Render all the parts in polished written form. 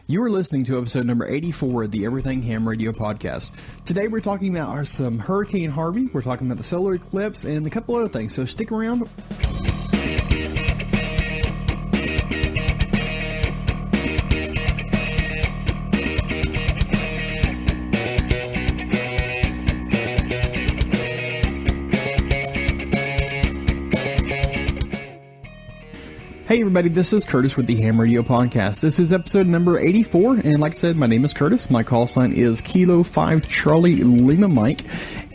You are listening to episode number 84 of the Everything Ham Radio podcast. Today we're talking about some Hurricane Harvey, we're talking about the solar eclipse, and a couple other things, so stick around. Hey everybody, this is Curtis with the Ham Radio Podcast. This is episode number 84, and like I said, my name is Curtis. My call sign is Kilo 5 Charlie Lima Mike,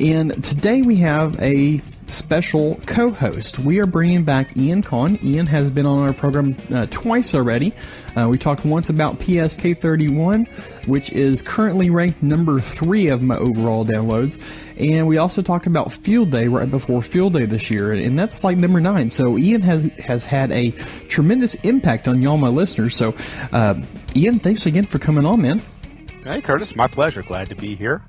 and today we have a special co-host. We are bringing back Kahn. Ian has been on our program twice already. We talked once about PSK31, which is currently ranked number 3 of my overall downloads. And we also talked about Field Day right before Field Day this year, and that's like number 9. So Ian has had a tremendous impact on y'all, my listeners. So Ian, thanks again for coming on, man. Hey, Curtis, my pleasure. Glad to be here.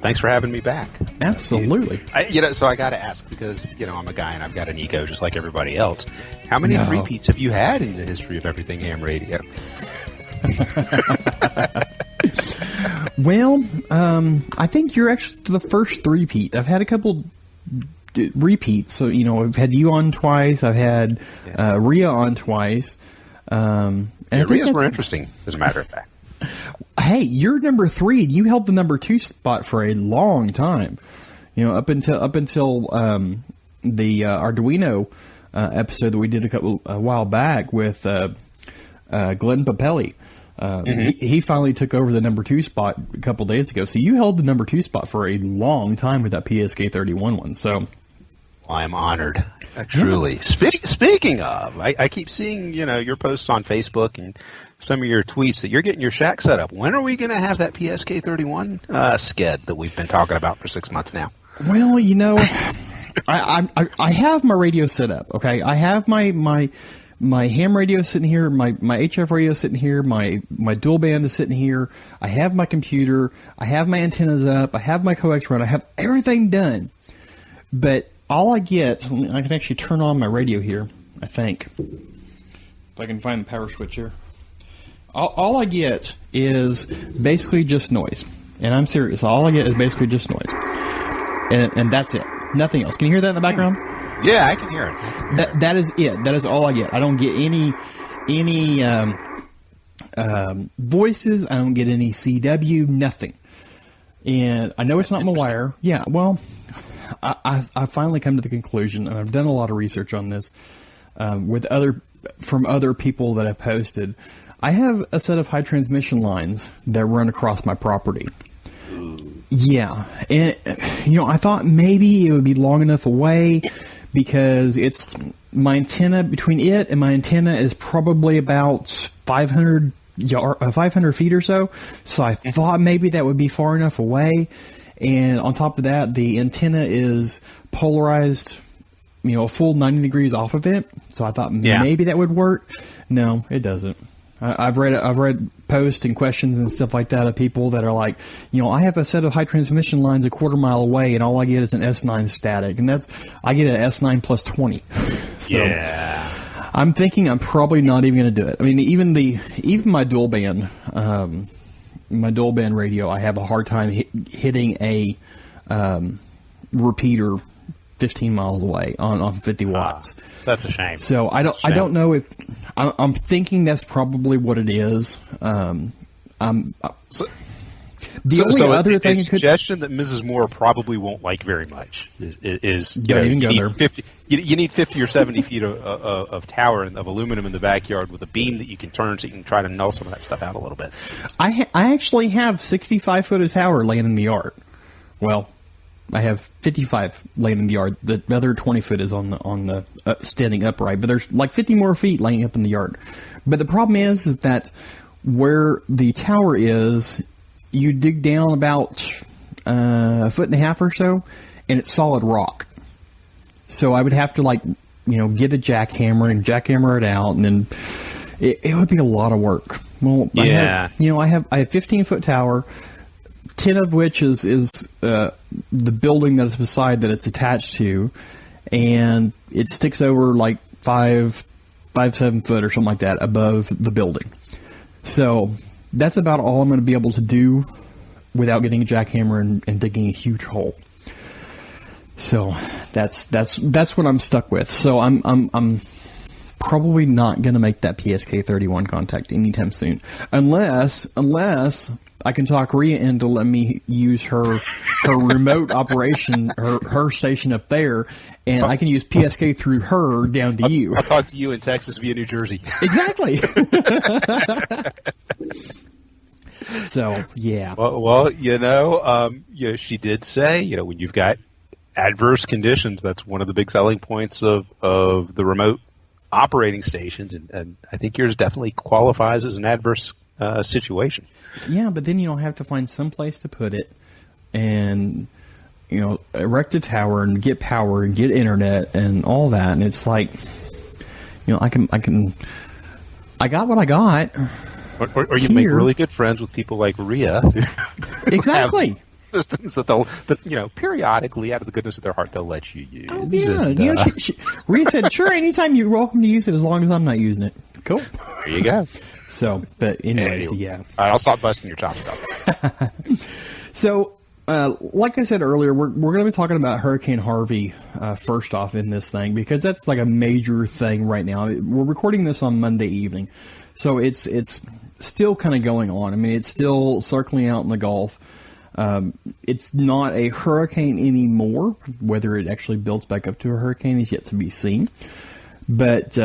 Thanks for having me back. Absolutely. So I got to ask, because, I'm a guy and I've got an ego just like everybody else. How many repeats have you had in the history of Everything Ham Radio? Well, I think you're actually the first repeat. I've had a couple repeats. So, I've had you on twice. I've had Rhea on twice. And Rhea's more interesting, as a matter of fact. Hey, you're number 3. You held the number 2 spot for a long time. Up until the Arduino episode that we did a while back with Glenn Papelli. He finally took over the number 2 spot a couple days ago. So you held the number 2 spot for a long time with that PSK31 one. So I am honored, truly. Yeah. Speaking of, I keep seeing your posts on Facebook and some of your tweets that you're getting your shack set up. When are we going to have that PSK31 sked that we've been talking about for 6 months now? Well, I have my radio set up. Okay, I have my ham radio sitting here, my HF radio sitting here, my dual band is sitting here. I have my computer. I have my antennas up. I have my coax run. I have everything done. But all I get, I can actually turn on my radio here, I think. If I can find the power switch here. All I get is basically just noise. And I'm serious. All I get is basically just noise. And that's it. Nothing else. Can you hear that in the background? Yeah, I can hear it. That is it. That is all I get. I don't get any voices. I don't get any CW. Nothing. And I know it's not my wire. Yeah. Well, I finally come to the conclusion, and I've done a lot of research on this from other people that have posted. I have a set of high transmission lines that run across my property. Yeah. And I thought maybe it would be long enough away, because it's my antenna, between it and my antenna is probably about 500 feet or so. So I thought maybe that would be far enough away. And on top of that, the antenna is polarized, a full 90 degrees off of it. So I thought maybe that would work. No, it doesn't. I've read posts and questions and stuff like that of people that are like, I have a set of high transmission lines a quarter mile away, and all I get is an S9 static, and I get an S9 plus 20. So yeah. I'm thinking I'm probably not even going to do it. I mean, even my dual band radio, I have a hard time hitting a repeater 15 miles away on 50 watts. That's a shame. So I don't know if I'm thinking that's probably what it is. The only other thing, suggestion that Mrs. Moore probably won't like very much is you need 50 or 70 feet of tower of aluminum in the backyard with a beam that you can turn, so you can try to null some of that stuff out a little bit. I actually have 65 foot of tower laying in the yard. Well, I have 55 laying in the yard. The other 20 foot is on the standing upright, but there's like 50 more feet laying up in the yard. But the problem is that where the tower is, you dig down about a foot and a half or so, and it's solid rock. So I would have to get a jackhammer and jackhammer it out, and then it would be a lot of work. Well, yeah. I have 15 foot tower. 10 of which is the building that is beside that it's attached to, and it sticks over like 7 foot or something like that above the building. So that's about all I'm going to be able to do without getting a jackhammer and digging a huge hole. So that's what I'm stuck with. So I'm probably not going to make that PSK31 contact anytime soon, unless I can talk Rhea into letting me use her remote operation, her station up there, and I can use PSK through her down to you. I'll talk to you in Texas via New Jersey. Exactly. So yeah. Well, she did say, when you've got adverse conditions, that's one of the big selling points of the remote operating stations, and I think yours definitely qualifies as an adverse situation. Yeah, but then you don't have to find some place to put it, and erect a tower and get power and get internet and all that, and it's like, I got what I got. Or you make really good friends with people like Rhea. Exactly. Systems that periodically, out of the goodness of their heart, they'll let you use. Oh, yeah. And, Rhea said, sure, anytime you're welcome to use it as long as I'm not using it. Cool. There you go. So, but anyways, yeah. All right, I'll stop busting your chops about that. So, like I said earlier, we're going to be talking about Hurricane Harvey first off in this thing, because that's like a major thing right now. We're recording this on Monday evening, so it's still kind of going on. I mean, it's still circling out in the Gulf. It's not a hurricane anymore. Whether it actually builds back up to a hurricane is yet to be seen. But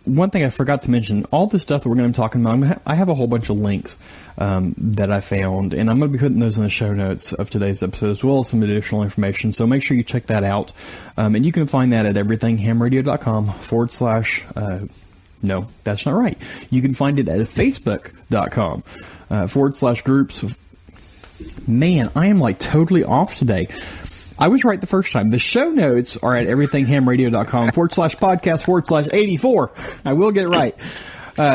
one thing I forgot to mention, all the stuff that we're going to be talking about, I have a whole bunch of links that I found, and I'm going to be putting those in the show notes of today's episode, as well as some additional information. So make sure you check that out. And you can find that at everythinghamradio.com/ no, that's not right. You can find it at facebook.com /groups. Man, I am like totally off today. I was right the first time. The show notes are at everythinghamradio.com /podcast /84. I will get it right.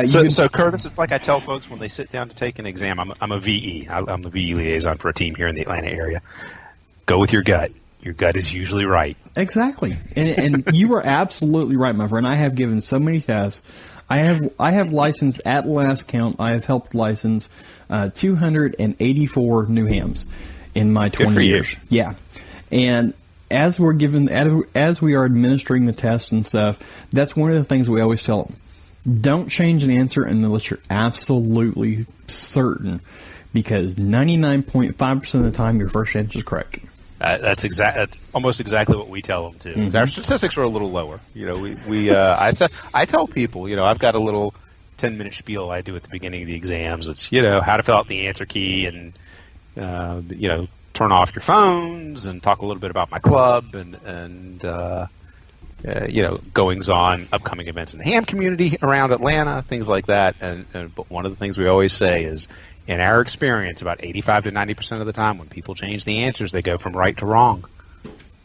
So Curtis, it's like I tell folks when they sit down to take an exam. I'm a VE. I'm the VE liaison for a team here in the Atlanta area. Go with your gut. Your gut is usually right. Exactly, and you were absolutely right, my friend. I have given so many tests. I have licensed, at last count, I have helped license 284 new hams in my 20 years. Yeah, and as we are administering the tests and stuff, that's one of the things we always tell them. Don't change an answer unless you're absolutely certain, because 99.5% of the time your first answer is correct. That's almost exactly what we tell them too. Mm-hmm. Our statistics are a little lower. I tell people, I've got a little 10-minute spiel I do at the beginning of the exams. It's how to fill out the answer key and turn off your phones and talk a little bit about my club and goings on, upcoming events in the ham community around Atlanta, things like that. But one of the things we always say is, in our experience, about 85 to 90% of the time when people change the answers, they go from right to wrong.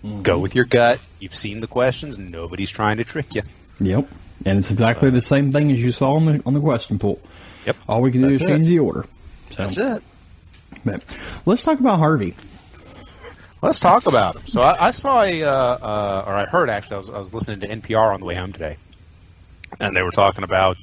Mm-hmm. Go with your gut. You've seen the questions. Nobody's trying to trick you. Yep. And it's exactly the same thing as you saw on the question pool. Yep. All we can do is change the order. So, that's it. But let's talk about Harvey. Let's talk about him. So I saw or I heard actually, I was listening to NPR on the way home today, and they were talking about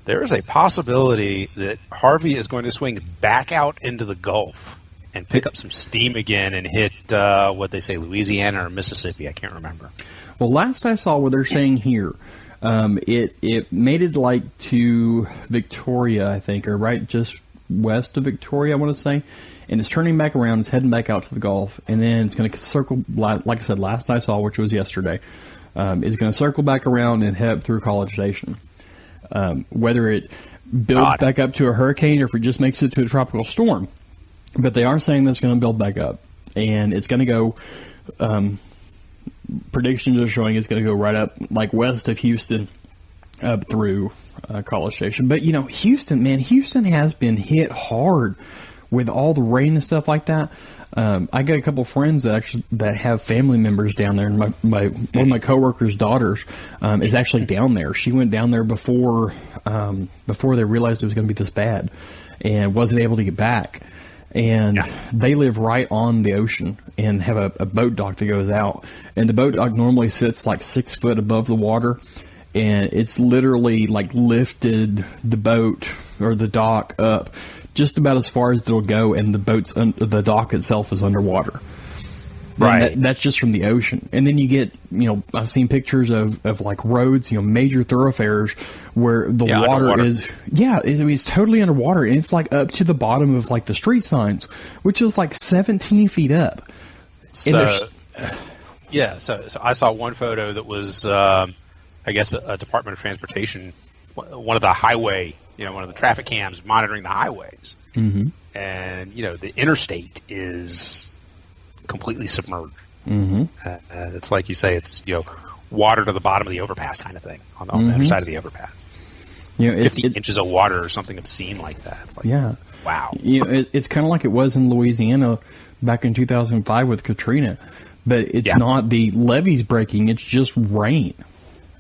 there is a possibility that Harvey is going to swing back out into the Gulf and pick up some steam again and hit what they say, Louisiana or Mississippi. I can't remember. Well, last I saw what they're saying here, it made it like to Victoria, I think, or right just west of Victoria, I want to say. And it's turning back around, it's heading back out to the Gulf, and then it's going to circle, like I said, last I saw, which was yesterday, it's going to circle back around and head up through College Station. Whether it builds back up to a hurricane or if it just makes it to a tropical storm. But they are saying that it's going to build back up. And it's going to go, predictions are showing it's going to go right up, like west of Houston, up through College Station. But, Houston has been hit hard with all the rain and stuff like that. I got a couple of friends that have family members down there, and one of my coworkers' daughters is actually down there. She went down there before they realized it was going to be this bad, and wasn't able to get back. And they live right on the ocean and have a boat dock that goes out, and the boat dock normally sits like 6 foot above the water, and it's literally like lifted the boat or the dock up just about as far as it'll go, and the dock itself is underwater. Right. That's just from the ocean. And then you get, I've seen pictures of like roads, major thoroughfares where the water underwater. it's totally underwater, and it's like up to the bottom of like the street signs, which is like 17 feet up. So I saw one photo that was, I guess, a Department of Transportation, one of the highway, one of the traffic cams monitoring the highways. Mm-hmm. And, the interstate is completely submerged. Mm-hmm. It's like you say, it's, water to the bottom of the overpass kind of thing on the other side of the overpass. 50 inches of water or something obscene like that. It's like, wow. It's kind of like it was in Louisiana back in 2005 with Katrina, but it's not the levees breaking, it's just rain.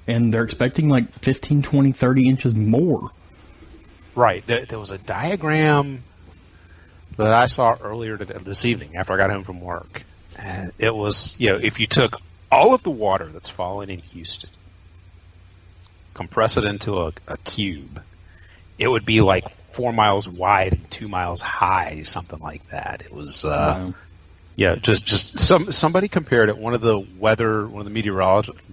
And they're expecting like 15, 20, 30 inches more. Right. There was a diagram that I saw earlier this evening after I got home from work. And it was, if you took all of the water that's fallen in Houston, compress it into a cube, it would be like 4 miles wide and 2 miles high, something like that. It was, just somebody compared it. One of the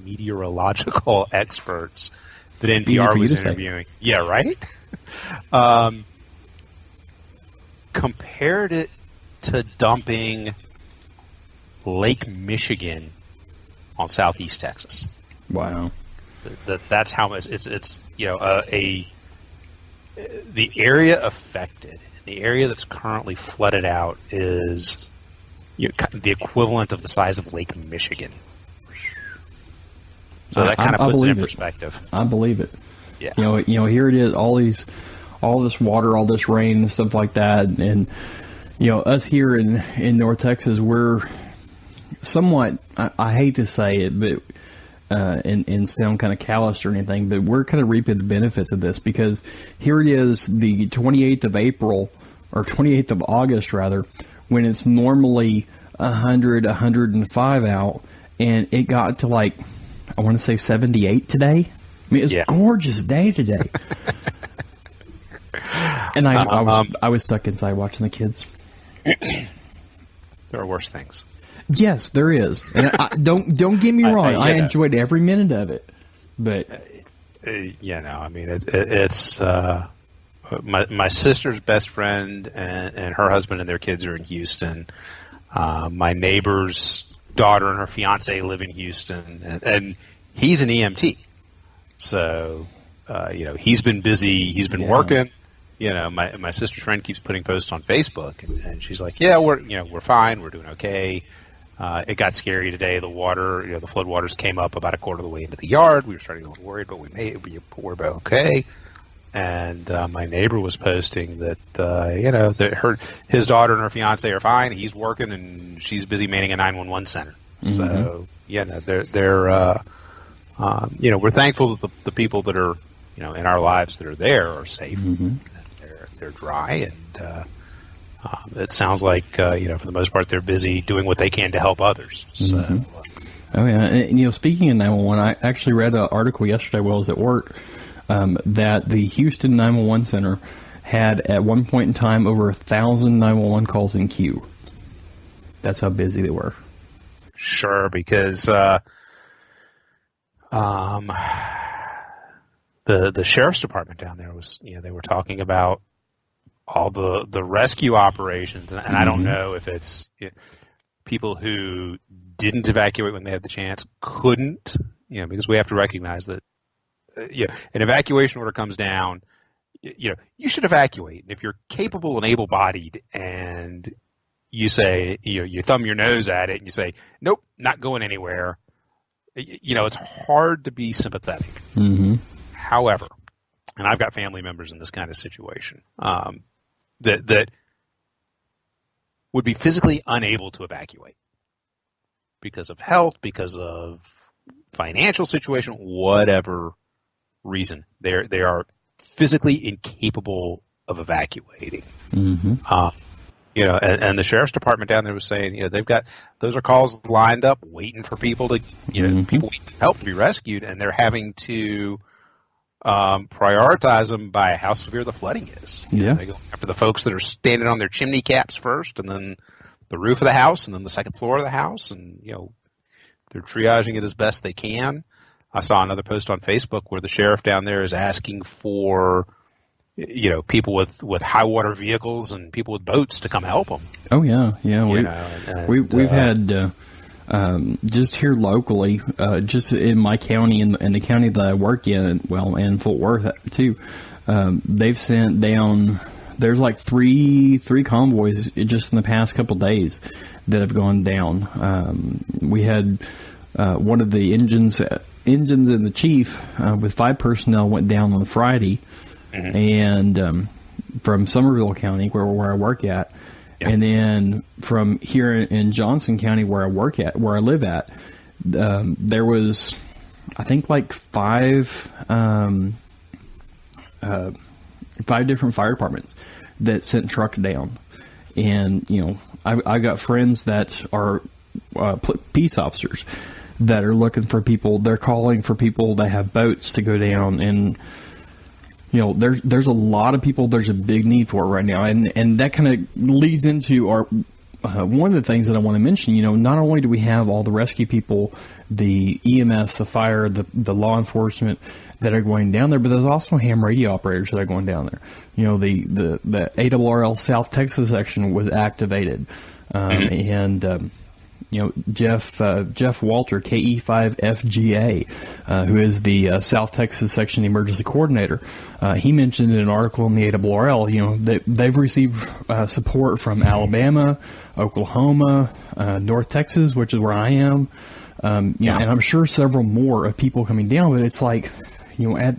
meteorological experts that NPR was interviewing. Yeah, right? Compared it to dumping Lake Michigan on southeast Texas. Wow. That's how much it's the area affected, the area that's currently flooded out is the equivalent of the size of Lake Michigan. So that kind of puts it in perspective. I believe it. Yeah. Here it is, all this water, all this rain and stuff like that, and us here in North Texas, we're somewhat, I hate to say it, but and sound kind of callous or anything, but we're kind of reaping the benefits of this, because here it is, the 28th of April, or 28th of August rather, when it's normally 100, 105 out, and it got to like, I want to say 78 today. I mean, it's a gorgeous day today. And I was stuck inside watching the kids. There are worse things. Yes, there is. And don't get me wrong. I enjoyed every minute of it. But it's my sister's best friend and her husband and their kids are in Houston. My neighbor's daughter and her fiance live in Houston, and he's an EMT. So, he's been busy. He's been working. My sister's friend keeps putting posts on Facebook, and she's like, "Yeah, we're fine. We're doing okay. It got scary today. The water, the flood waters came up about a quarter of the way into the yard. We were starting to get a little worried, but we're okay." And my neighbor was posting that his daughter and her fiance are fine. He's working, and she's busy manning a 911 center. Mm-hmm. So we're thankful that the people that are in our lives that are there are safe. Mm-hmm. They're dry, and it sounds like for the most part they're busy doing what they can to help others. So. Mm-hmm. Oh yeah, and speaking of 911, I actually read an article yesterday while I was at work that the Houston 911 center had at one point in time over 1,000 911 calls in queue. That's how busy they were. Sure, because the sheriff's department down there was, they were talking about all the rescue operations, and I don't know if it's people who didn't evacuate when they had the chance, couldn't, because we have to recognize that, an evacuation order comes down, you should evacuate. If you're capable and able-bodied, and you say, you thumb your nose at it and you say, nope, not going anywhere, it's hard to be sympathetic. Mm-hmm. However, and I've got family members in this kind of situation, that would be physically unable to evacuate because of health, because of financial situation, whatever reason. They are physically incapable of evacuating. Mm-hmm. You know, and the sheriff's department down there was saying, you know, they've got those are calls lined up, waiting for people to, you know, people need help to be rescued, and they're having to prioritize them by how severe the flooding is. Yeah, they go after the folks that are standing on their chimney caps first, and then the roof of the house, and then the second floor of the house, and you know, they're triaging it as best they can. I saw another post on Facebook where the sheriff down there is asking for, you know, people with high water vehicles and people with boats to come help them. Oh yeah, yeah. We've had just here locally, just in my county and the county that I work in, well, and Fort Worth too. They've sent down. There's like three convoys just in the past couple days that have gone down. We had one of the engines and the chief with 5 personnel went down on Friday. And from Somerville County, where I work at, and then from here in Johnson County, where I live at, there was, I think, like 5 different fire departments that sent trucks down. And you know, I got friends that are peace officers that are looking for people. They're calling for people that have boats to go down, and you know, there's a lot of people. There's a big need for it right now, and that kind of leads into our one of the things that I want to mention. You know, not only do we have all the rescue people, the EMS, the fire, the law enforcement that are going down there, but there's also ham radio operators that are going down there. You know, the ARRL South Texas section was activated, and you know, Jeff Walter, KE5FGA, who is the South Texas Section Emergency Coordinator, he mentioned in an article in the ARRL, you know, they've received support from Alabama, Oklahoma, North Texas, which is where I am, you know, and I'm sure several more of people coming down. But it's like, you know,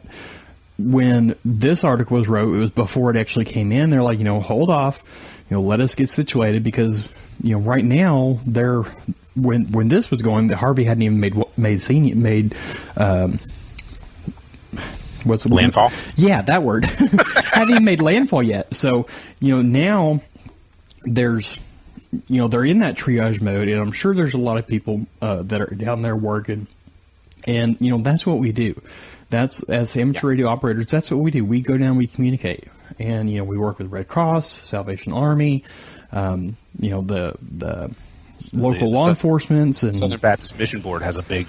when this article was wrote, it was before it actually came in. They're like, you know, hold off, you know, let us get situated, because you know, right now when this was going, Harvey hadn't even made what's the landfall? Word? Yeah, that word. Hadn't even made landfall yet. So, you know, now there's, you know, they're in that triage mode, and I'm sure there's a lot of people that are down there working, and you know, that's what we do. That's, as amateur radio operators, that's what we do. We go down, we communicate, and you know, we work with Red Cross, Salvation Army. You know, the local law enforcement, and Southern Baptist Mission Board has a big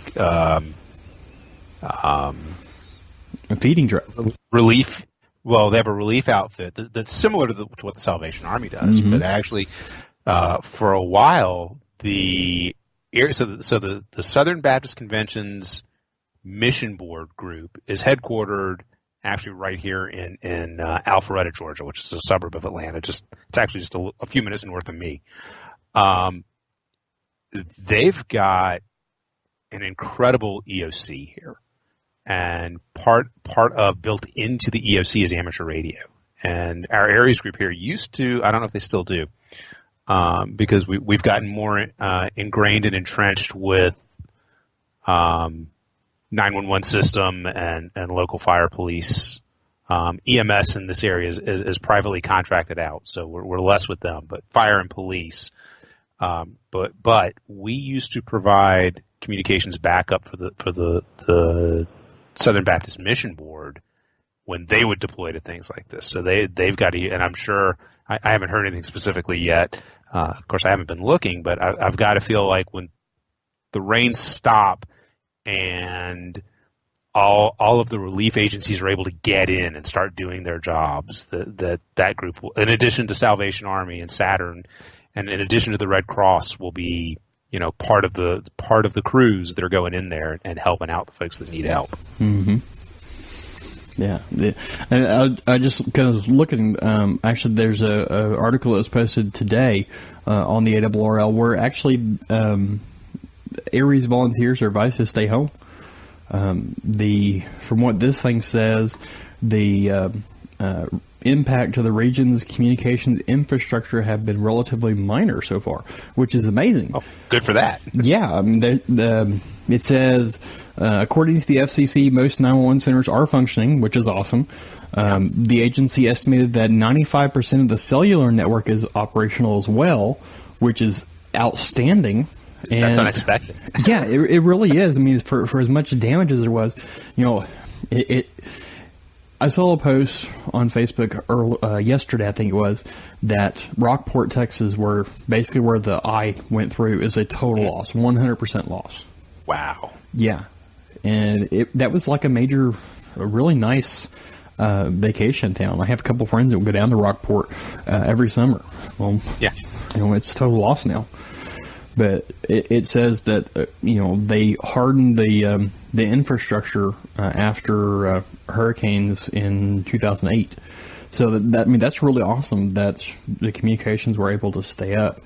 feeding drive relief. Well, they have a relief outfit that's similar to what the Salvation Army does, but actually, for a while, the Southern Baptist Convention's Mission Board group is headquartered actually right here in Alpharetta, Georgia, which is a suburb of Atlanta. It's actually just a few minutes north of me. They've got an incredible EOC here, and part of built into the EOC is amateur radio. And our Aries group here used to, I don't know if they still do, because we've gotten more ingrained and entrenched with 911 system and local fire police. EMS in this area is privately contracted out, so we're less with them, but fire and police. But we used to provide communications backup for the Southern Baptist Mission Board when they would deploy to things like this. So they've got to, and I'm sure I haven't heard anything specifically yet. Of course, I haven't been looking, but I've got to feel like when the rains stop and all of the relief agencies are able to get in and start doing their jobs, that group will, in addition to Salvation Army and Saturn, and in addition to the Red Cross, will be, you know, part of the crews that are going in there and helping out the folks that need help. Mm-hmm. Yeah, and I just kind of looking. Actually, there's a article that was posted today on the ARRL where actually Aries volunteers are advised to stay home. From what this thing says, the impact to the region's communications infrastructure have been relatively minor so far, which is amazing. Oh, good for that. Yeah, I mean, It says, according to the FCC, most 911 centers are functioning, which is awesome. The agency estimated that 95% of the cellular network is operational as well, which is outstanding. And that's unexpected. Yeah, it really is. I mean, for as much damage as there was, I saw a post on Facebook yesterday, I think it was, that Rockport, Texas, where the eye went through, is a total loss, 100% loss. Wow. Yeah, and that was like a really nice vacation town. I have a couple friends that would go down to Rockport every summer. Well, yeah, it's a total loss now. But it says that they hardened the infrastructure after hurricanes in 2008. So that's really awesome that the communications were able to stay up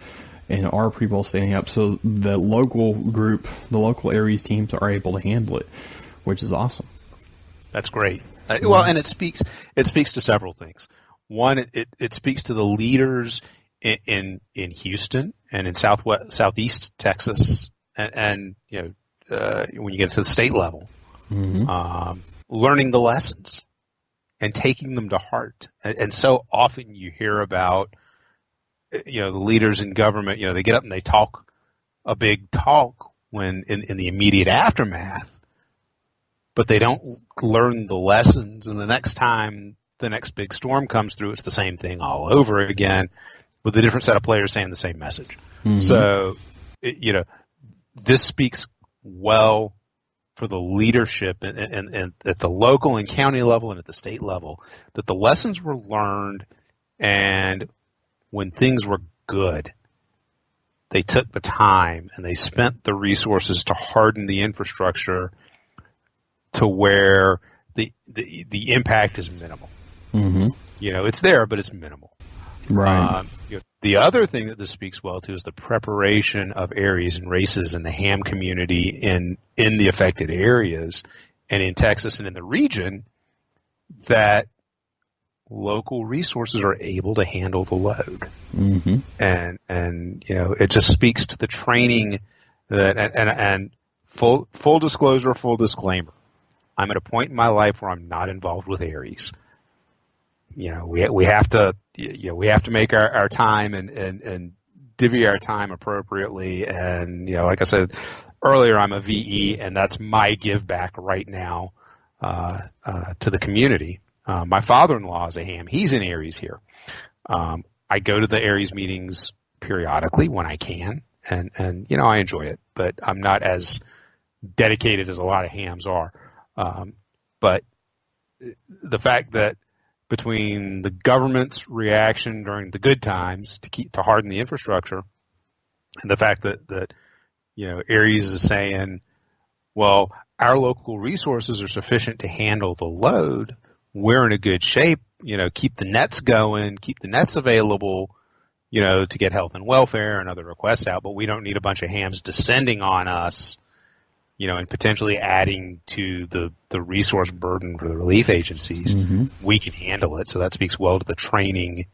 and our people standing up. So the local Aries teams are able to handle it, which is awesome. That's great. Well, and it speaks to several things. One, it speaks to the leaders in Houston and in southeast Texas, and when you get to the state level, learning the lessons and taking them to heart. And so often you hear about the leaders in government. They get up and they talk a big talk when in the immediate aftermath, but they don't learn the lessons. And the next time the next big storm comes through, it's the same thing all over again, with a different set of players saying the same message. So, this speaks well for the leadership and at the local and county level and at the state level, that the lessons were learned, and when things were good, they took the time and they spent the resources to harden the infrastructure to where the impact is minimal. It's there, but it's minimal. Right. The other thing that this speaks well to is the preparation of Aries and races in the ham community in the affected areas and in Texas and in the region, that local resources are able to handle the load. And it just speaks to the training that and full disclosure, full disclaimer. I'm at a point in my life where I'm not involved with Aries. We have to make our time and divvy our time appropriately. And like I said earlier, I'm a VE, and that's my give back right now to the community. My father-in-law is a ham; he's in Aries here. I go to the Aries meetings periodically when I can, and I enjoy it, but I'm not as dedicated as a lot of hams are. But the fact that between the government's reaction during the good times to harden the infrastructure, and the fact that Aries is saying, well, our local resources are sufficient to handle the load. We're in a good shape. Keep the nets going, keep the nets available, to get health and welfare and other requests out. But we don't need a bunch of hams descending on us, and potentially adding to the resource burden for the relief agencies. We can handle it. So that speaks well to the training,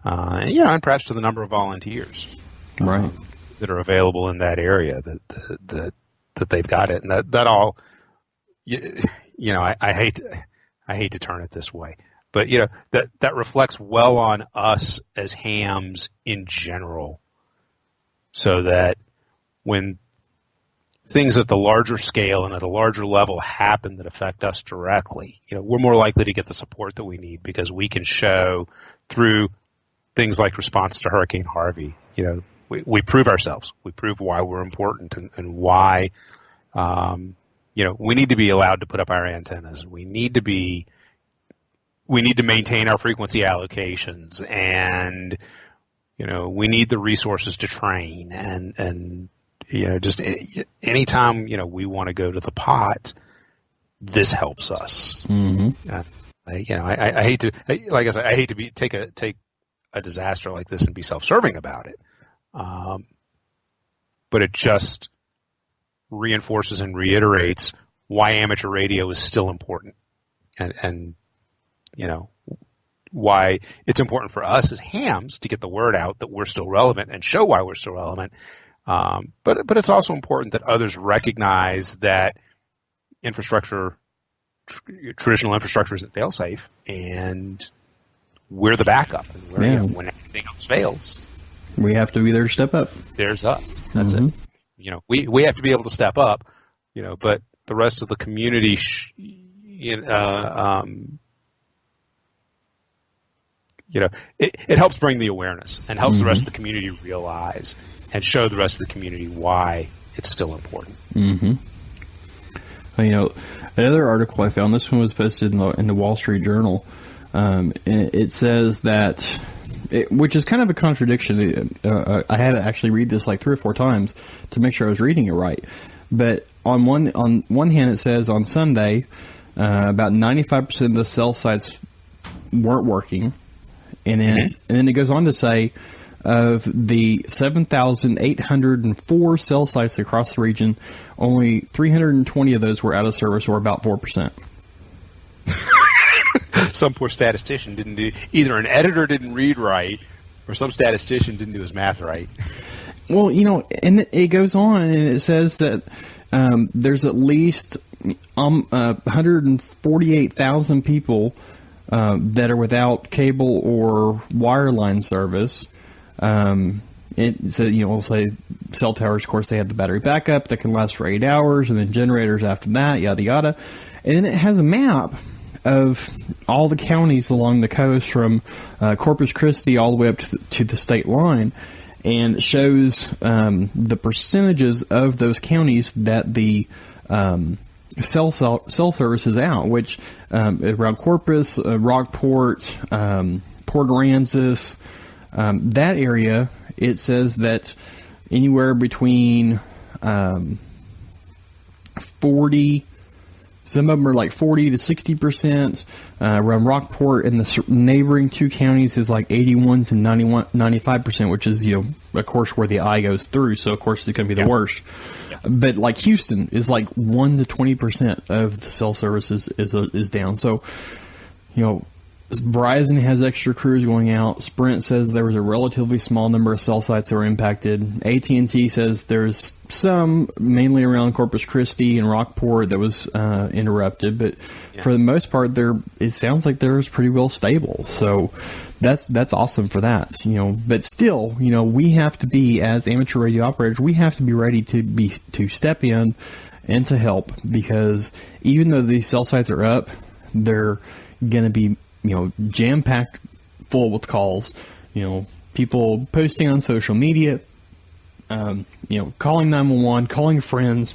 and perhaps to the number of volunteers, right, that are available in that area that they've got it. And that all, I hate to turn it this way, but that reflects well on us as hams in general, so that when things at the larger scale and at a larger level happen that affect us directly, we're more likely to get the support that we need, because we can show through things like response to Hurricane Harvey, we prove ourselves. We prove why we're important and why, we need to be allowed to put up our antennas. We need to maintain our frequency allocations, and, we need the resources to train and just anytime, we want to go to the pot, this helps us. I hate to, like I said, I hate to take a disaster like this and be self-serving about it. But it just reinforces and reiterates why amateur radio is still important, and why it's important for us as hams to get the word out that we're still relevant and show why we're still relevant. But it's also important that others recognize that traditional infrastructure isn't fail-safe, and we're the backup. And when everything else fails, we have to be there to step up. There's us. That's it. We have to be able to step up. But the rest of the community, it helps bring the awareness and helps the rest of the community realize and show the rest of the community why it's still important. Another article I found, this one was posted in the Wall Street Journal. It says that, which is kind of a contradiction. I had to actually read this like 3 or 4 times to make sure I was reading it right. But on one hand, it says on Sunday, about 95% of the cell sites weren't working. And then it goes on to say, of the 7,804 cell sites across the region, only 320 of those were out of service, or about 4%. Some poor statistician didn't do, either an editor didn't read right, or some statistician didn't do his math right. Well, and it goes on, and it says that there's at least 148,000 people that are without cable or wireline service. It says, we'll say cell towers, of course, they have the battery backup that can last for 8 hours, and then generators after that, yada yada. And then it has a map of all the counties along the coast from Corpus Christi all the way up to the state line, and shows the percentages of those counties that the cell service is out, which around Corpus, Rockport, Port Aransas, that area, it says that anywhere between 40, some of them are like 40 to 60%. Around Rockport and the neighboring 2 counties is like 81 to 95%, which is, of course, where the eye goes through. So, of course, it's going to be the worst. Yeah. But like Houston is like 1 to 20% of the cell services is down. So, Verizon has extra crews going out. Sprint says there was a relatively small number of cell sites that were impacted. AT&T says there's some, mainly around Corpus Christi and Rockport, that was interrupted. But for the most part, it sounds like they're pretty well stable. So that's awesome for that. But still, we have to be, as amateur radio operators, we have to be ready to step in and to help, because even though these cell sites are up, they're going to be jam-packed full with calls, people posting on social media, calling 911, calling friends.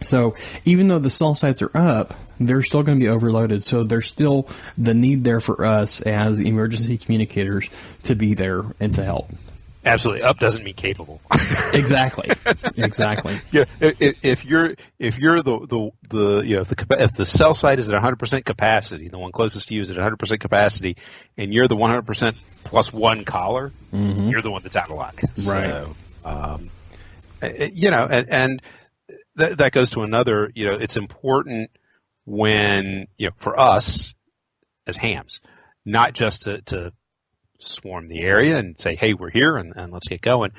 So even though the cell sites are up, they're still going to be overloaded. So there's still the need there for us as emergency communicators to be there and to help. Absolutely. Up doesn't mean capable. Exactly. Yeah. If the cell site is at 100% capacity, the one closest to you is at 100% capacity, and you're the 100% plus one caller, you're the one that's out of luck. Right. So, and that goes to another. It's important when for us as hams, not just to swarm the area and say, hey, we're here and let's get going.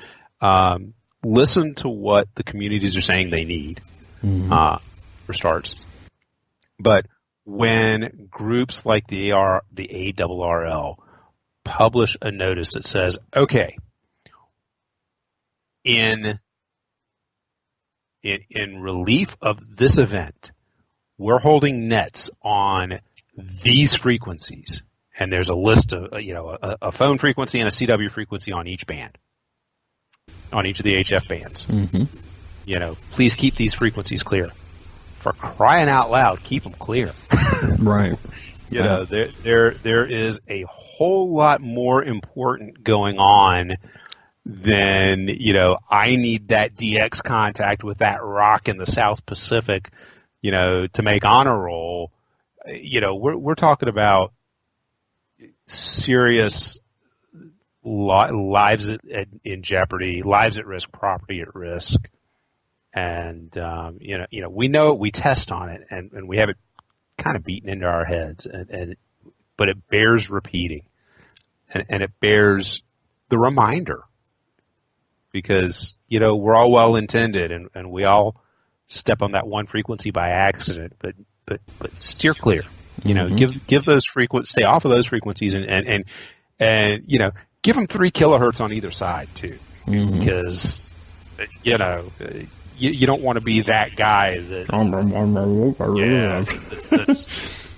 Listen to what the communities are saying they need for starts. But when groups like the ARRL publish a notice that says, okay, in relief of this event, we're holding nets on these frequencies. And there's a list of, a phone frequency and a CW frequency on each band, on each of the HF bands. Please keep these frequencies clear. For crying out loud, keep them clear. Right. There is a whole lot more important going on than, I need that DX contact with that rock in the South Pacific, to make honor roll. We're talking about serious lives in jeopardy, lives at risk, property at risk, and we know we test on it, and we have it kind of beaten into our heads, but it bears repeating, and it bears the reminder because, we're all well intended and we all step on that one frequency by accident, but steer clear. Give those stay off of those frequencies and give them 3 kilohertz on either side too, because you don't want to be that guy that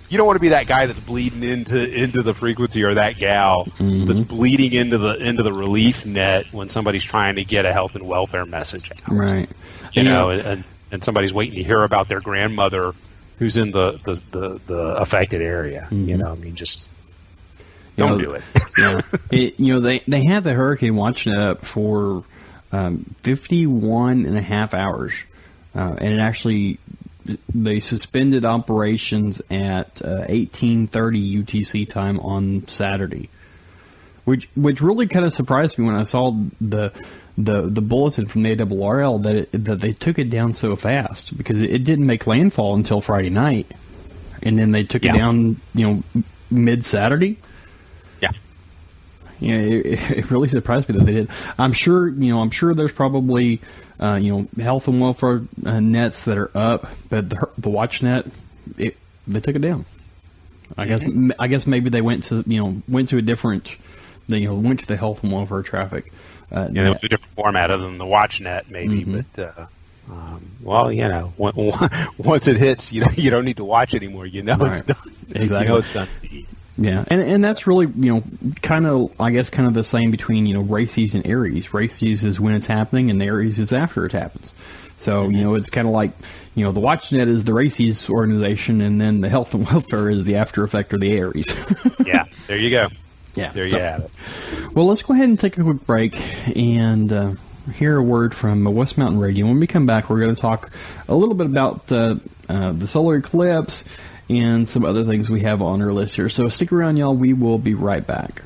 you don't want to be that guy that's bleeding into the frequency, or that gal that's bleeding into the relief net when somebody's trying to get a health and welfare message out. Right. And somebody's waiting to hear about their grandmother who's in the affected area. Just don't do it. They had the hurricane watch net up for 51 and a half hours, and it actually, they suspended operations at 18:30 UTC time on Saturday, which really kind of surprised me when I saw the bulletin from the ARRL that they took it down so fast, because it didn't make landfall until Friday night, and then they took it down mid Saturday. It really surprised me that they did. I'm sure there's probably health and welfare nets that are up, but the watch net, they took it down. I guess maybe they went to a different, went to the health and welfare traffic. It was a different format other than the watch net, maybe. But once it hits, you don't need to watch anymore. It's done. Exactly. It's done. Yeah, and that's really, kind of the same between, Races and Aries. Races is when it's happening, and the Aries is after it happens. So, it's kind of like, the WatchNet is the Races organization, and then the Health and Welfare is the after effect or the Aries. Yeah, there you go. Yeah. There you have it. Well, let's go ahead and take a quick break and hear a word from West Mountain Radio. When we come back, we're going to talk a little bit about the solar eclipse and some other things we have on our list here. So stick around, y'all. We will be right back.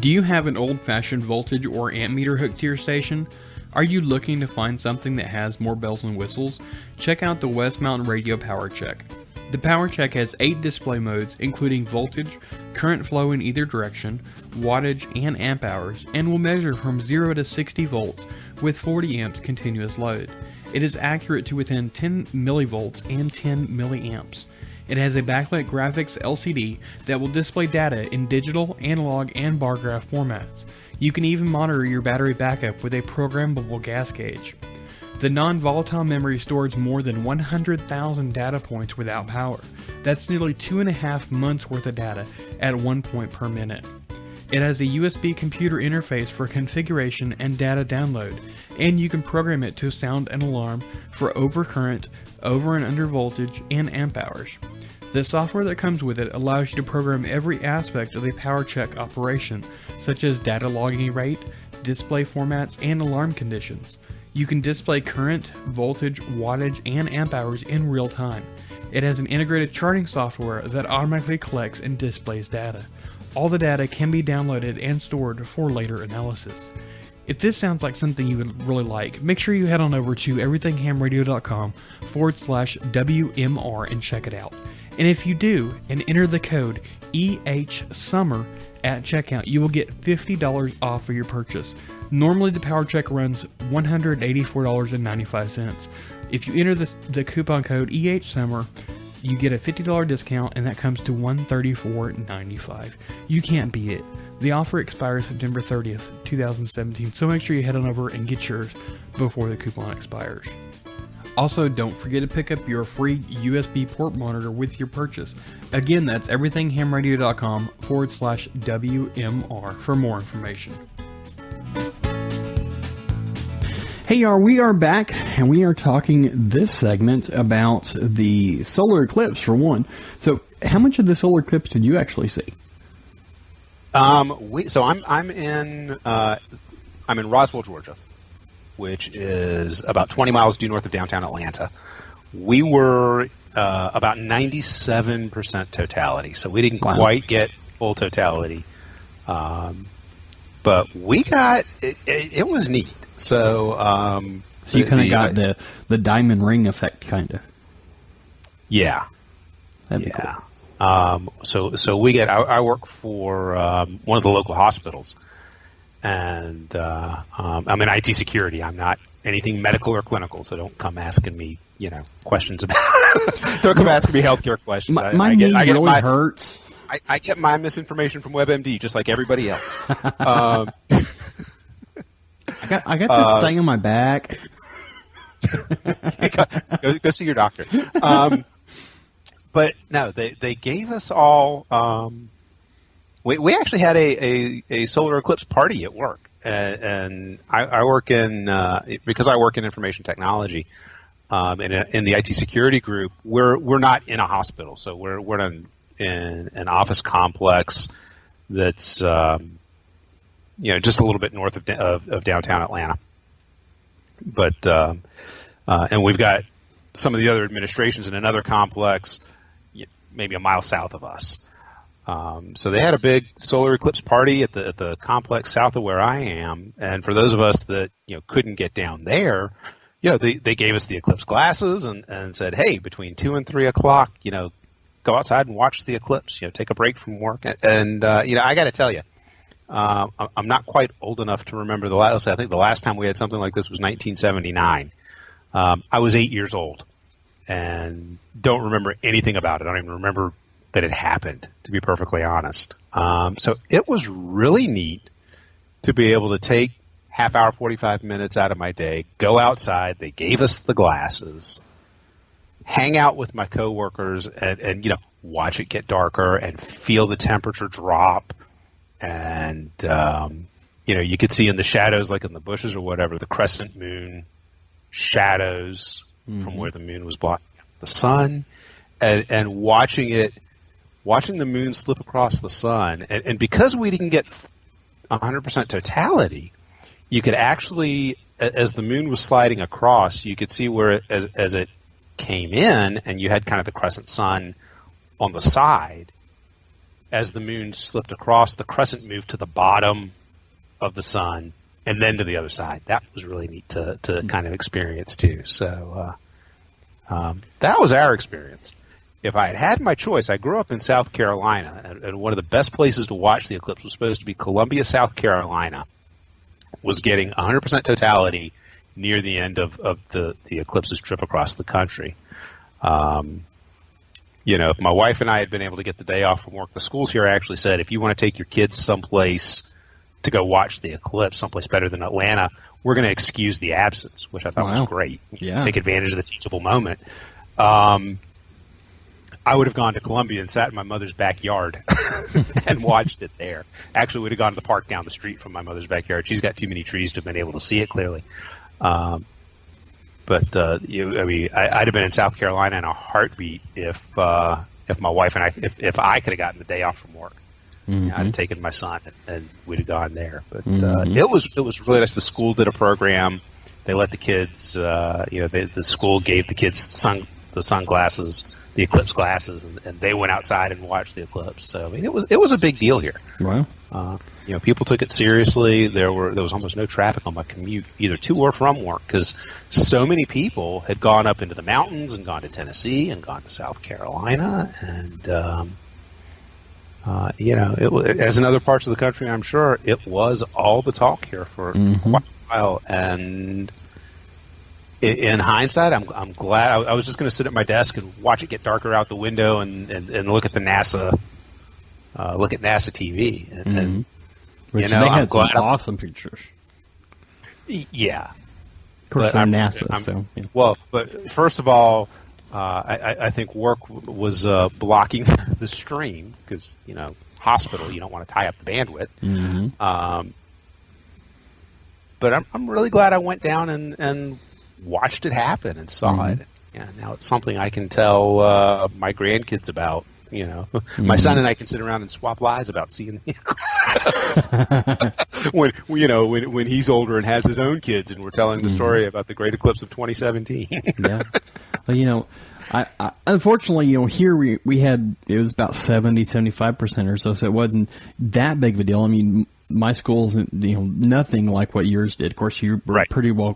Do you have an old-fashioned voltage or amp meter hooked to your station? Are you looking to find something that has more bells and whistles? Check out the West Mountain Radio Power Check. The Power Check has 8 display modes, including voltage, current flow in either direction, wattage, and amp hours, and will measure from 0 to 60 volts with 40 amps continuous load. It is accurate to within 10 millivolts and 10 milliamps. It has a backlit graphics LCD that will display data in digital, analog, and bar graph formats. You can even monitor your battery backup with a programmable gas gauge. The non-volatile memory stores more than 100,000 data points without power. That's nearly 2.5 months worth of data at 1 point per minute. It has a USB computer interface for configuration and data download, and you can program it to sound an alarm for overcurrent, over and under voltage, and amp hours. The software that comes with it allows you to program every aspect of the Power Check operation, such as data logging rate, display formats, and alarm conditions. You can display current, voltage, wattage, and amp hours in real time. It has an integrated charting software that automatically collects and displays data. All the data can be downloaded and stored for later analysis. If this sounds like something you would really like, make sure you head on over to everythinghamradio.com/WMR and check it out. And if you do, and enter the code EHSUMMER at checkout, you will get $50 off of your purchase. Normally the Power Check runs $184.95. If you enter the coupon code EHSUMMER, you get a $50 discount, and that comes to $134.95. You can't beat it. The offer expires September 30th, 2017, so make sure you head on over and get yours before the coupon expires. Also, don't forget to pick up your free USB port monitor with your purchase. Again, that's everythinghamradio.com/WMR for more information. Hey y'all, we are back, and we are talking this segment about the solar eclipse for one. So, how much of the solar eclipse did you actually see? I'm in Roswell, Georgia, which is about 20 miles due north of downtown Atlanta. We were about 97% totality, so we didn't quite get full totality, but we got it. It was neat. So you kind of got the diamond ring effect, kind of. Yeah. That'd be cool. So we get. I work for one of the local hospitals, and I'm in IT security. I'm not anything medical or clinical, so don't come asking me, questions about. Don't come asking me healthcare questions. My knee really hurts. I get my misinformation from WebMD, just like everybody else. I got this thing on my back. go see your doctor. But no, they gave us all. We actually had a solar eclipse party at work, and I work in because I work in information technology. In the IT security group, we're not in a hospital, so we're in an office complex that's just a little bit north of downtown Atlanta. But and we've got some of the other administrations in another complex, maybe a mile south of us. So they had a big solar eclipse party at the complex south of where I am, and for those of us that couldn't get down there, they gave us the eclipse glasses and said, hey, between 2 and 3 o'clock, go outside and watch the eclipse. Take a break from work. And I got to tell you, I'm not quite old enough to remember the last. I think the last time we had something like this was 1979. I was 8 years old and don't remember anything about it. I don't even remember that it happened, to be perfectly honest. So it was really neat to be able to take half hour, 45 minutes out of my day, go outside. They gave us the glasses, hang out with my coworkers, and watch it get darker and feel the temperature drop. And you could see in the shadows, like in the bushes or whatever, the crescent moon shadows from where the moon was blocking the sun, and watching the moon slip across the sun. And because we didn't get 100% totality, you could actually, as the moon was sliding across, you could see where as it came in, and you had kind of the crescent sun on the side. As the moon slipped across, the crescent moved to the bottom of the sun and then to the other side. That was really neat to kind of experience too. So that was our experience. If I had had my choice, I grew up in South Carolina, and one of the best places to watch the eclipse was supposed to be Columbia, South Carolina. Was getting 100% totality near the end of the eclipse's trip across the country. If my wife and I had been able to get the day off from work, the schools here actually said, if you want to take your kids someplace to go watch the eclipse, someplace better than Atlanta, we're going to excuse the absence, which I thought was great. Yeah. Take advantage of the teachable moment. I would have gone to Columbia and sat in my mother's backyard and watched it there. Actually, would have gone to the park down the street from my mother's backyard. She's got too many trees to have been able to see it clearly. I'd have been in South Carolina in a heartbeat if my wife and if I could have gotten the day off from work. I'd have taken my son and we'd have gone there. But it was really nice. The school did a program. They let the kids, the school gave the kids the sunglasses, the eclipse glasses, and they went outside and watched the eclipse. So I mean, it was a big deal here. Wow. People took it seriously. There was almost no traffic on my commute either to or from work because so many people had gone up into the mountains and gone to Tennessee and gone to South Carolina, and it was, as in other parts of the country, I'm sure it was all the talk here for quite a while. And in hindsight, I'm glad. I was just going to sit at my desk and watch it get darker out the window and look at the NASA TV and which they had some awesome pictures. Yeah, of course, they're NASA. Well, but first of all, I think work was blocking the stream because hospital, you don't want to tie up the bandwidth. But I'm really glad I went down and watched it happen and saw it. Yeah, now it's something I can tell my grandkids about. My son and I can sit around and swap lies about seeing the eclipse. when he's older and has his own kids, and we're telling the story about the Great Eclipse of 2017. Yeah. Well, I unfortunately, here we had, it was about 75% or so it wasn't that big of a deal. I mean, my school's, nothing like what yours did. Of course, you were pretty well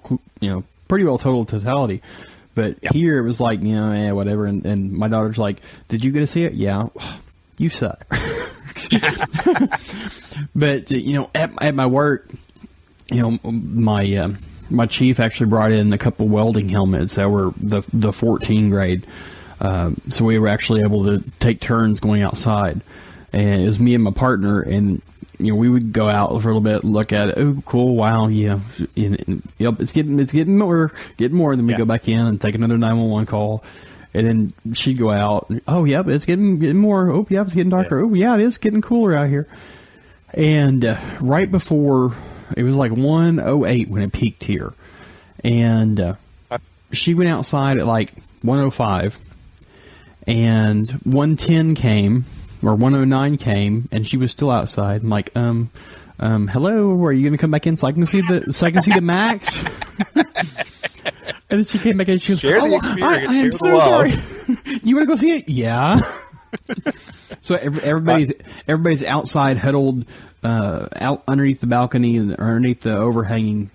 total totality. But here it was like, whatever. And my daughter's like, "Did you get to see it?" "Yeah." "You suck." But at my work, my chief actually brought in a couple welding helmets that were the 14 grade. So we were actually able to take turns going outside, and it was me and my partner, and we would go out for a little bit, look at it. Oh, cool! Wow, yeah, yep. It's getting more. Then we go back in and take another 911 call, and then she'd go out. And, oh, yep, it's getting more. Oh, yep, it's getting darker. Oh, yeah, it is getting cooler out here. And right before, it was like 108 when it peaked here, and she went outside at like 105, and 110 came. Or 109 came, and she was still outside. I'm like, hello, are you going to come back in so I can see the max? And then she came back in, and she goes, I am so sorry. You want to go see it? Yeah. So everybody's outside, huddled out underneath the balcony and underneath the overhanging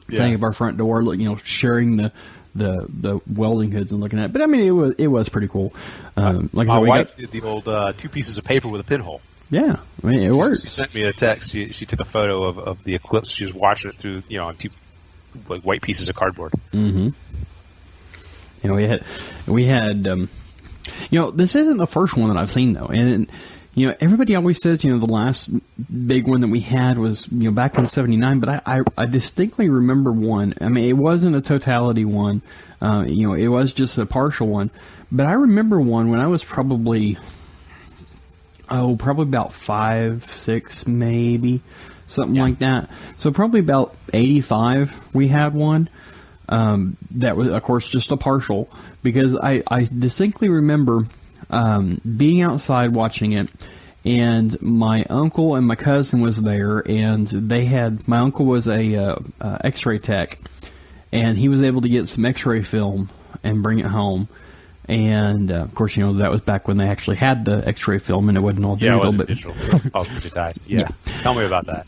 thing of our front door, sharing the welding hoods and looking at it. But I mean, it was pretty cool. My wife did the old 2 pieces of paper with a pinhole. Yeah, I mean, it worked. She sent me a text. She took a photo of the eclipse. She was watching it through on 2 like white pieces of cardboard. Mm-hmm. We had this isn't the first one that I've seen though, and everybody always says the last big one that we had was back in '79, but I distinctly remember one. I mean, it wasn't a totality one, it was just a partial one, but I remember one when I was probably about 5, 6, maybe something like that. So probably about 85, we had one. That was, of course, just a partial, because I distinctly remember being outside watching it, and my uncle and my cousin was there, and my uncle was a X-ray tech, and he was able to get some X-ray film and bring it home. And of course, that was back when they actually had the X-ray film, and it wasn't all digital. Yeah, it wasn't digital. All digitized. Yeah. Tell me about that.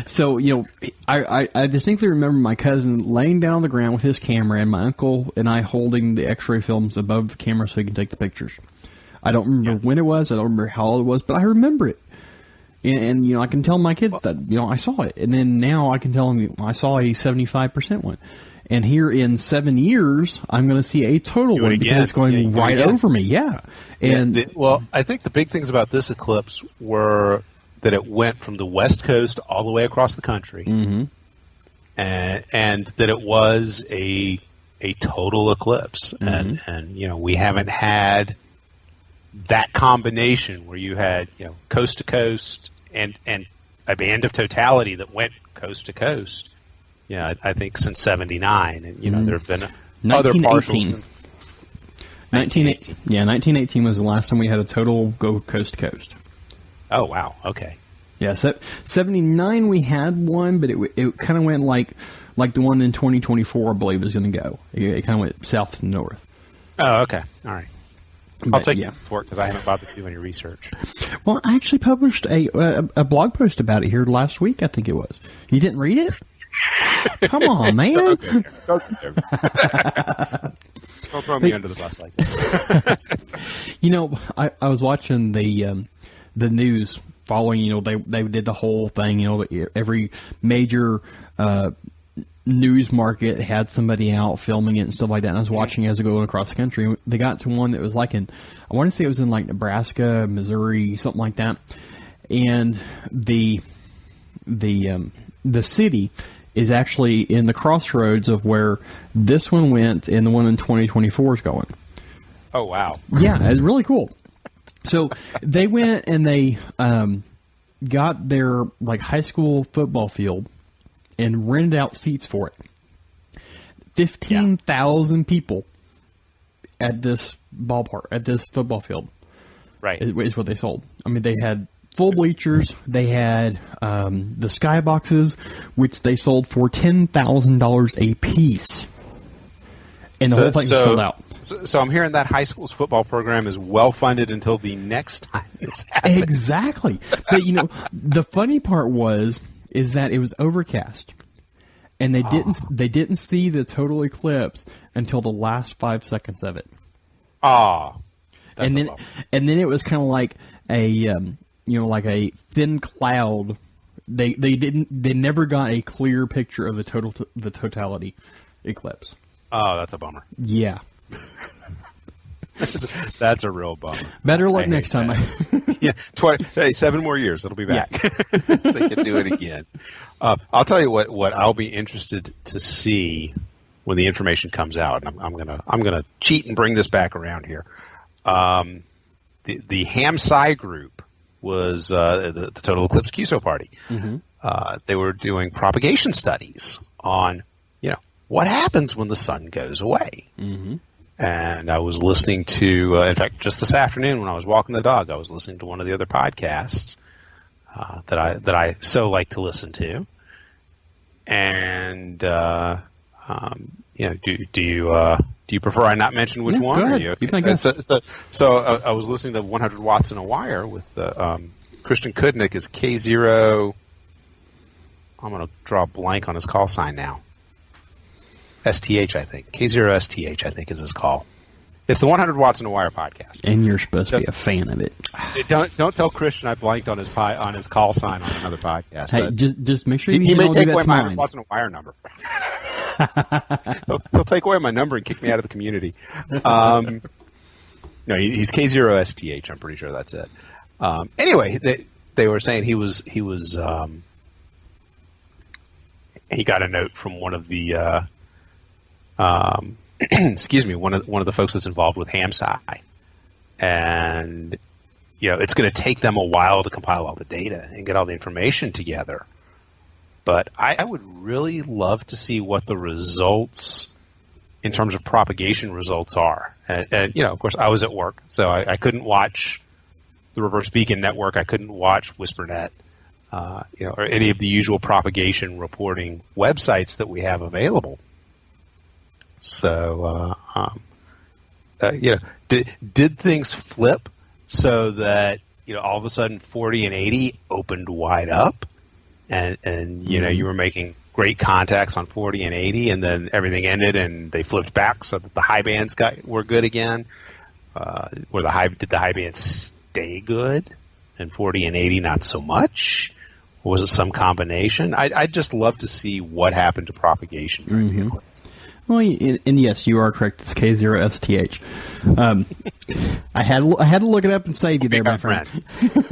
So, I distinctly remember my cousin laying down on the ground with his camera, and my uncle and I holding the X-ray films above the camera so he can take the pictures. I don't remember when it was. I don't remember how old it was, but I remember it. And I can tell my kids that, I saw it. And then now I can tell them I saw a 75% one. And here in 7 years, I'm going to see a total one because it's going right over me. Yeah. And I think the big things about this eclipse were that it went from the West Coast all the way across the country, and that it was a total eclipse. And we haven't had that combination where you had coast to coast and a band of totality that went coast to coast. Yeah, I think since '79, and there have been other partials since 1918. Yeah, 1918 was the last time we had a total go coast to coast. Oh wow, okay. Yeah, so 79 we had one, but it kind of went like the one in 2024, I believe, is going to go. It kind of went south to north. Oh, okay, all right. I'll take it for it because I haven't bothered to do any research. Well, I actually published a blog post about it here last week. I think it was. You didn't read it? Come on, man. Don't throw me under the bus like that. I was watching the news following, they did the whole thing, every major news market had somebody out filming it and stuff like that. And I was watching as I go across the country. They got to one that was like I want to say it was in like Nebraska, Missouri, something like that. And the city is actually in the crossroads of where this one went and the one in 2024 is going. Oh, wow. Yeah, it's really cool. So they went and they got their high school football field and rented out seats for it. 15,000 people at this ballpark, at this football field. Right. Is what they sold. I mean, they had full bleachers. They had the skyboxes, which they sold for $10,000 a piece. And the whole thing was sold out. So I'm hearing that high school's football program is well funded until the next time it's happening. Exactly. But the funny part is that it was overcast, and they didn't see the total eclipse until the last 5 seconds of it. And then it was kind of like a like a thin cloud. They never got a clear picture of the totality eclipse. Oh, that's a bummer. Yeah. That's a real bummer. Better luck next time. Yeah, 7 more years. It'll be back. Yeah. They can do it again. I'll tell you what I'll be interested to see when the information comes out. And I'm gonna cheat and bring this back around here. The HamPsi group was the Total Eclipse QSO party. Mm-hmm. They were doing propagation studies on what happens when the sun goes away. Mm-hmm. And I was listening to, in fact, just this afternoon when I was walking the dog, I was listening to one of the other podcasts that I so like to listen to. And do you prefer I not mention which one? Go ahead. Or so I was listening to 100 Watts in a Wire with Christian Kudnick is K0. I'm going to draw a blank on his call sign now. STH, I think. K0STH, I think, is his call. It's the 100 Watts in a Wire podcast. And you're supposed to be a fan of it. Don't tell Christian I blanked on his call sign on another podcast. Hey, just make sure he may take away my 100 Watts in a Wire number. he'll take away my number and kick me out of the community. No, he's K0STH. I'm pretty sure that's it. Anyway, they were saying he got a note from one of the excuse me, one of the folks that's involved with HamPsi, and it's going to take them a while to compile all the data and get all the information together. But I would really love to see what the results in terms of propagation results are. And of course, I was at work, so I couldn't watch the Reverse Beacon Network. I couldn't watch WhisperNet, or any of the usual propagation reporting websites that we have available. So, did things flip so that all of a sudden 40 and 80 opened wide up, and you were making great contacts on 40 and 80, and then everything ended and they flipped back so that the high bands were good again. Did the high bands stay good, and 40 and 80 not so much? Or was it some combination? I'd just love to see what happened to propagation during the eclipse. Well, and yes, you are correct. It's K0STH. I had to look it up and save you there, my friend.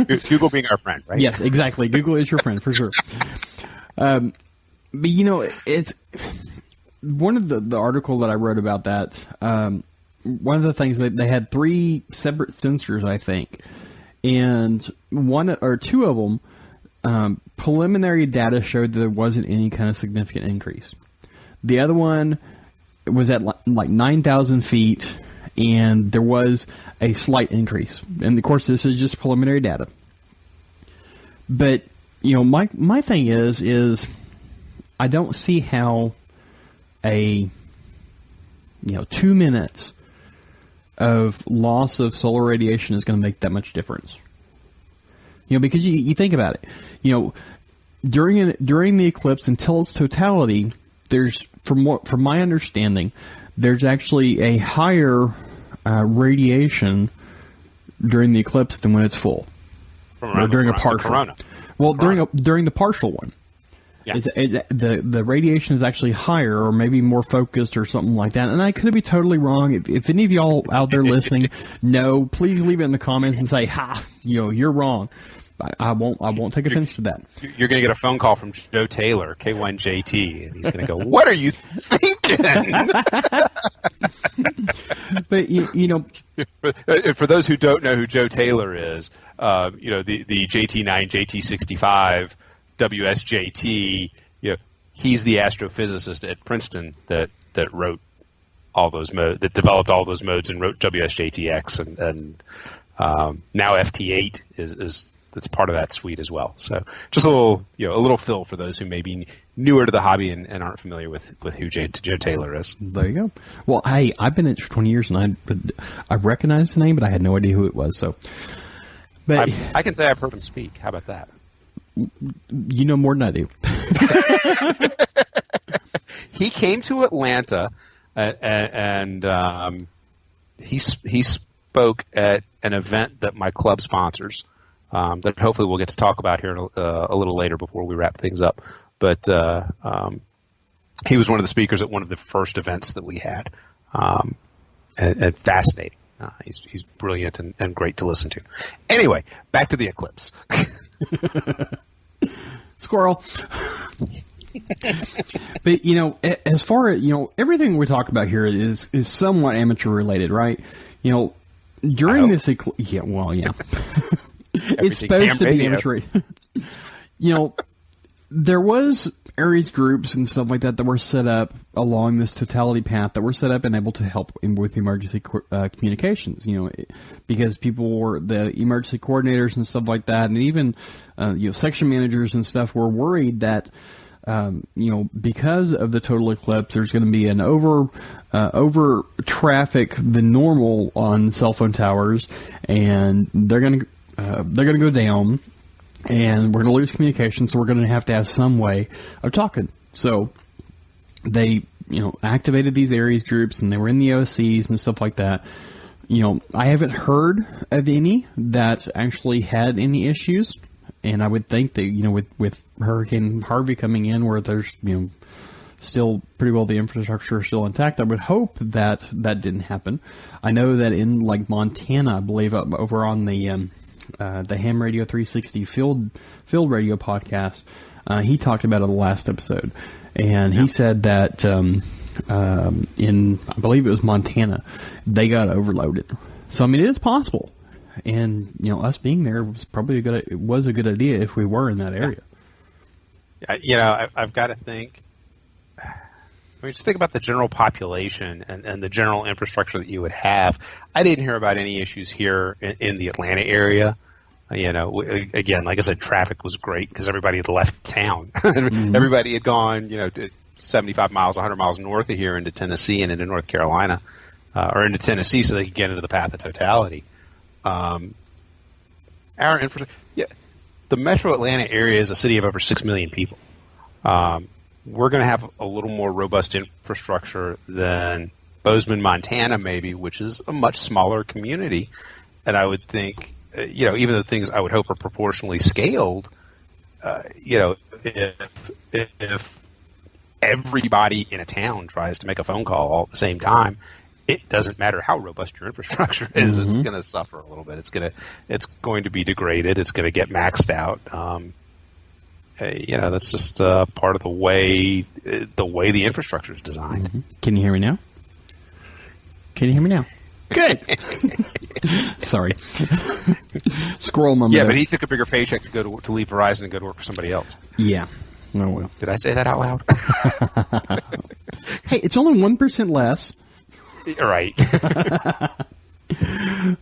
Google being our friend, right? Yes, exactly. Google is your friend for sure. But it's one of the article that I wrote about that. One of the things that they had 3 separate sensors, I think, and one or two of them, preliminary data showed that there wasn't any kind of significant increase. The other one was at like 9,000 feet, and there was a slight increase. And of course, this is just preliminary data. But my thing is I don't see how a 2 minutes of loss of solar radiation is going to make that much difference. Because you think about it. During the eclipse until its totality, there's from my understanding, there's actually a higher radiation during the eclipse than when it's full, or during a partial. Well, during the partial one, yeah. The radiation is actually higher, or maybe more focused, or something like that. And I could be totally wrong. If any of y'all out there listening know, please leave it in the comments and say, "Ha, you're wrong." I won't take offense to that. You're going to get a phone call from Joe Taylor, K1JT, and he's going to go, "What are you thinking?" But for those who don't know who Joe Taylor is, the JT9, JT65, WSJT, he's the astrophysicist at Princeton that wrote all those modes, that developed all those modes and wrote WSJTX, and now FT8 is that's part of that suite as well. So just a little fill for those who may be newer to the hobby and aren't familiar with who Joe Taylor is. There you go. Well, hey, I've been in it for 20 years, and I recognized the name, but I had no idea who it was. So, but I can say I've heard him speak. How about that? You know more than I do. he came to Atlanta, and he spoke at an event that my club sponsors, that hopefully we'll get to talk about here a little later before we wrap things up. But he was one of the speakers at one of the first events that we had, and fascinating. He's brilliant and great to listen to. Anyway, back to the eclipse. Squirrel. But, you know, as far as, you know, everything we talk about here is somewhat amateur related, right? You know, during this eclipse, yeah, it's supposed to be amateur. You know, there was Aries groups and stuff like that were set up along this totality path that were set up and able to help with emergency communications, you know, because people were the emergency coordinators and stuff like that, and even you know, section managers and stuff were worried that you know, because of the total eclipse, there's going to be an over traffic than normal on cell phone towers, and they're going to go down, and we're going to lose communication. So we're going to have some way of talking. So they, you know, activated these Aries groups, and they were in the OSCs and stuff like that. You know, I haven't heard of any that actually had any issues. And I would think that, you know, with Hurricane Harvey coming in, where there's, you know, still pretty well the infrastructure is still intact, I would hope that that didn't happen. I know that in like Montana, I believe over on the Ham Radio 360 field radio podcast, he talked about it in the last episode, and he said that in, I believe it was Montana, they got overloaded. So I mean, it is possible. And, you know, us being there was probably a good idea if we were in that area. You know, I've got to think. I mean, just think about the general population and the general infrastructure that you would have. I didn't hear about any issues here in the Atlanta area. You know, again, like I said, traffic was great because everybody had left town. Mm-hmm. Everybody had gone, you know, 75 miles, 100 miles north of here into Tennessee and into North Carolina, or into Tennessee so they could get into the path of totality. Our infrastructure, the metro Atlanta area is a city of over 6 million people. We're going to have a little more robust infrastructure than Bozeman, Montana, maybe, which is a much smaller community. And I would think, you know, even the things I would hope are proportionally scaled, you know, if everybody in a town tries to make a phone call all at the same time, it doesn't matter how robust your infrastructure is; it's going to suffer a little bit. It's going to be degraded. It's going to get maxed out. You know, that's just part of the way the infrastructure is designed. Mm-hmm. Can you hear me now? Good. Sorry. Squirrel moment. Yeah, but he took a bigger paycheck to leave Verizon and go to work for somebody else. Yeah. Oh well. Did I say that out loud? Hey, it's only 1% less. Right.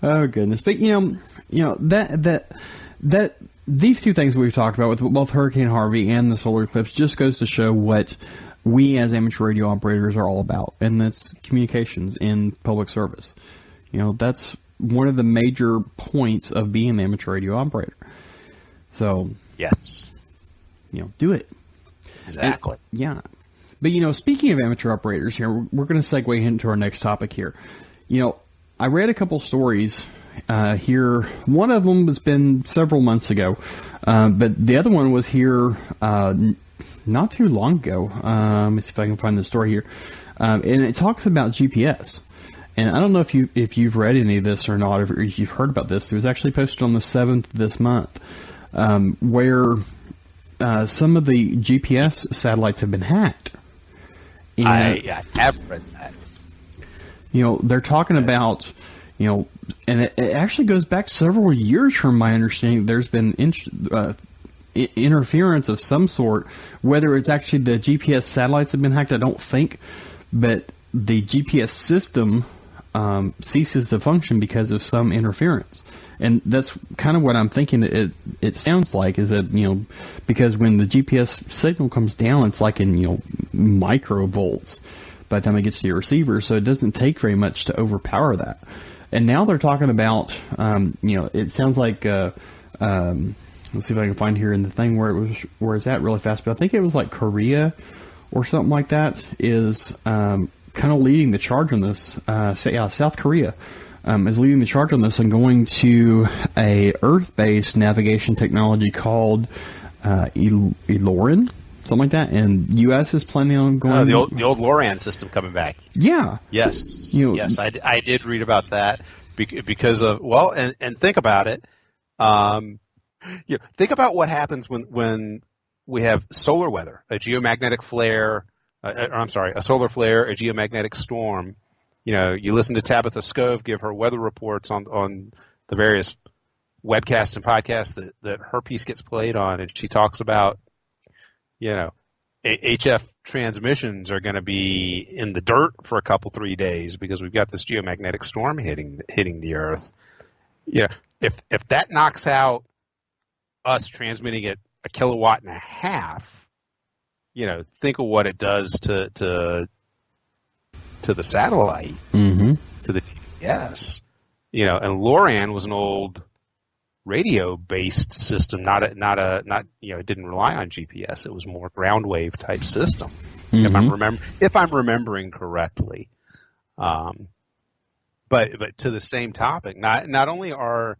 Oh goodness. But you know that these two things we've talked about with both Hurricane Harvey and the solar eclipse just goes to show what we as amateur radio operators are all about, and that's communications in public service. You know, that's one of the major points of being an amateur radio operator. So yes, you know, do it. Exactly. And, yeah. But, you know, speaking of amateur operators here, we're going to segue into our next topic here. You know, I read a couple stories here. One of them has been several months ago, but the other one was here not too long ago. Let me see if I can find the story here. And it talks about GPS. And I don't know if you've read any of this or not, or if you've heard about this. It was actually posted on the 7th this month, where some of the GPS satellites have been hacked. And, I have read that. You know, they're talking about, you know, and it actually goes back several years from my understanding. There's been interference of some sort. Whether it's actually the GPS satellites have been hacked, I don't think, but the GPS system ceases to function because of some interference. And that's kind of what I'm thinking it sounds like, is that, you know, because when the GPS signal comes down, it's like in, you know, microvolts by the time it gets to your receiver, so it doesn't take very much to overpower that. And now they're talking about, you know, it sounds like, let's see if I can find here in the thing where it's at really fast, but I think it was like Korea or something like that is kind of leading the charge on this. South Korea is leading the charge on this and going to a Earth-based navigation technology called ELORAN, something like that. And U.S. is planning on going. The old LORAN system coming back. Yeah. Yes. Yes, I did read about that because of and think about it. Think about what happens when we have solar weather, a geomagnetic flare. A solar flare, a geomagnetic storm. You listen to Tabitha Scove give her weather reports on the various webcasts and podcasts that her piece gets played on, and she talks about, HF transmissions are going to be in the dirt for a couple, 3 days because we've got this geomagnetic storm hitting the Earth. If that knocks out us transmitting at 1.5 kilowatts, think of what it does to the satellite, to the GPS. And LORAN was an old radio-based system, it didn't rely on GPS. It was more ground wave type system, if I'm remembering correctly. But to the same topic, not only are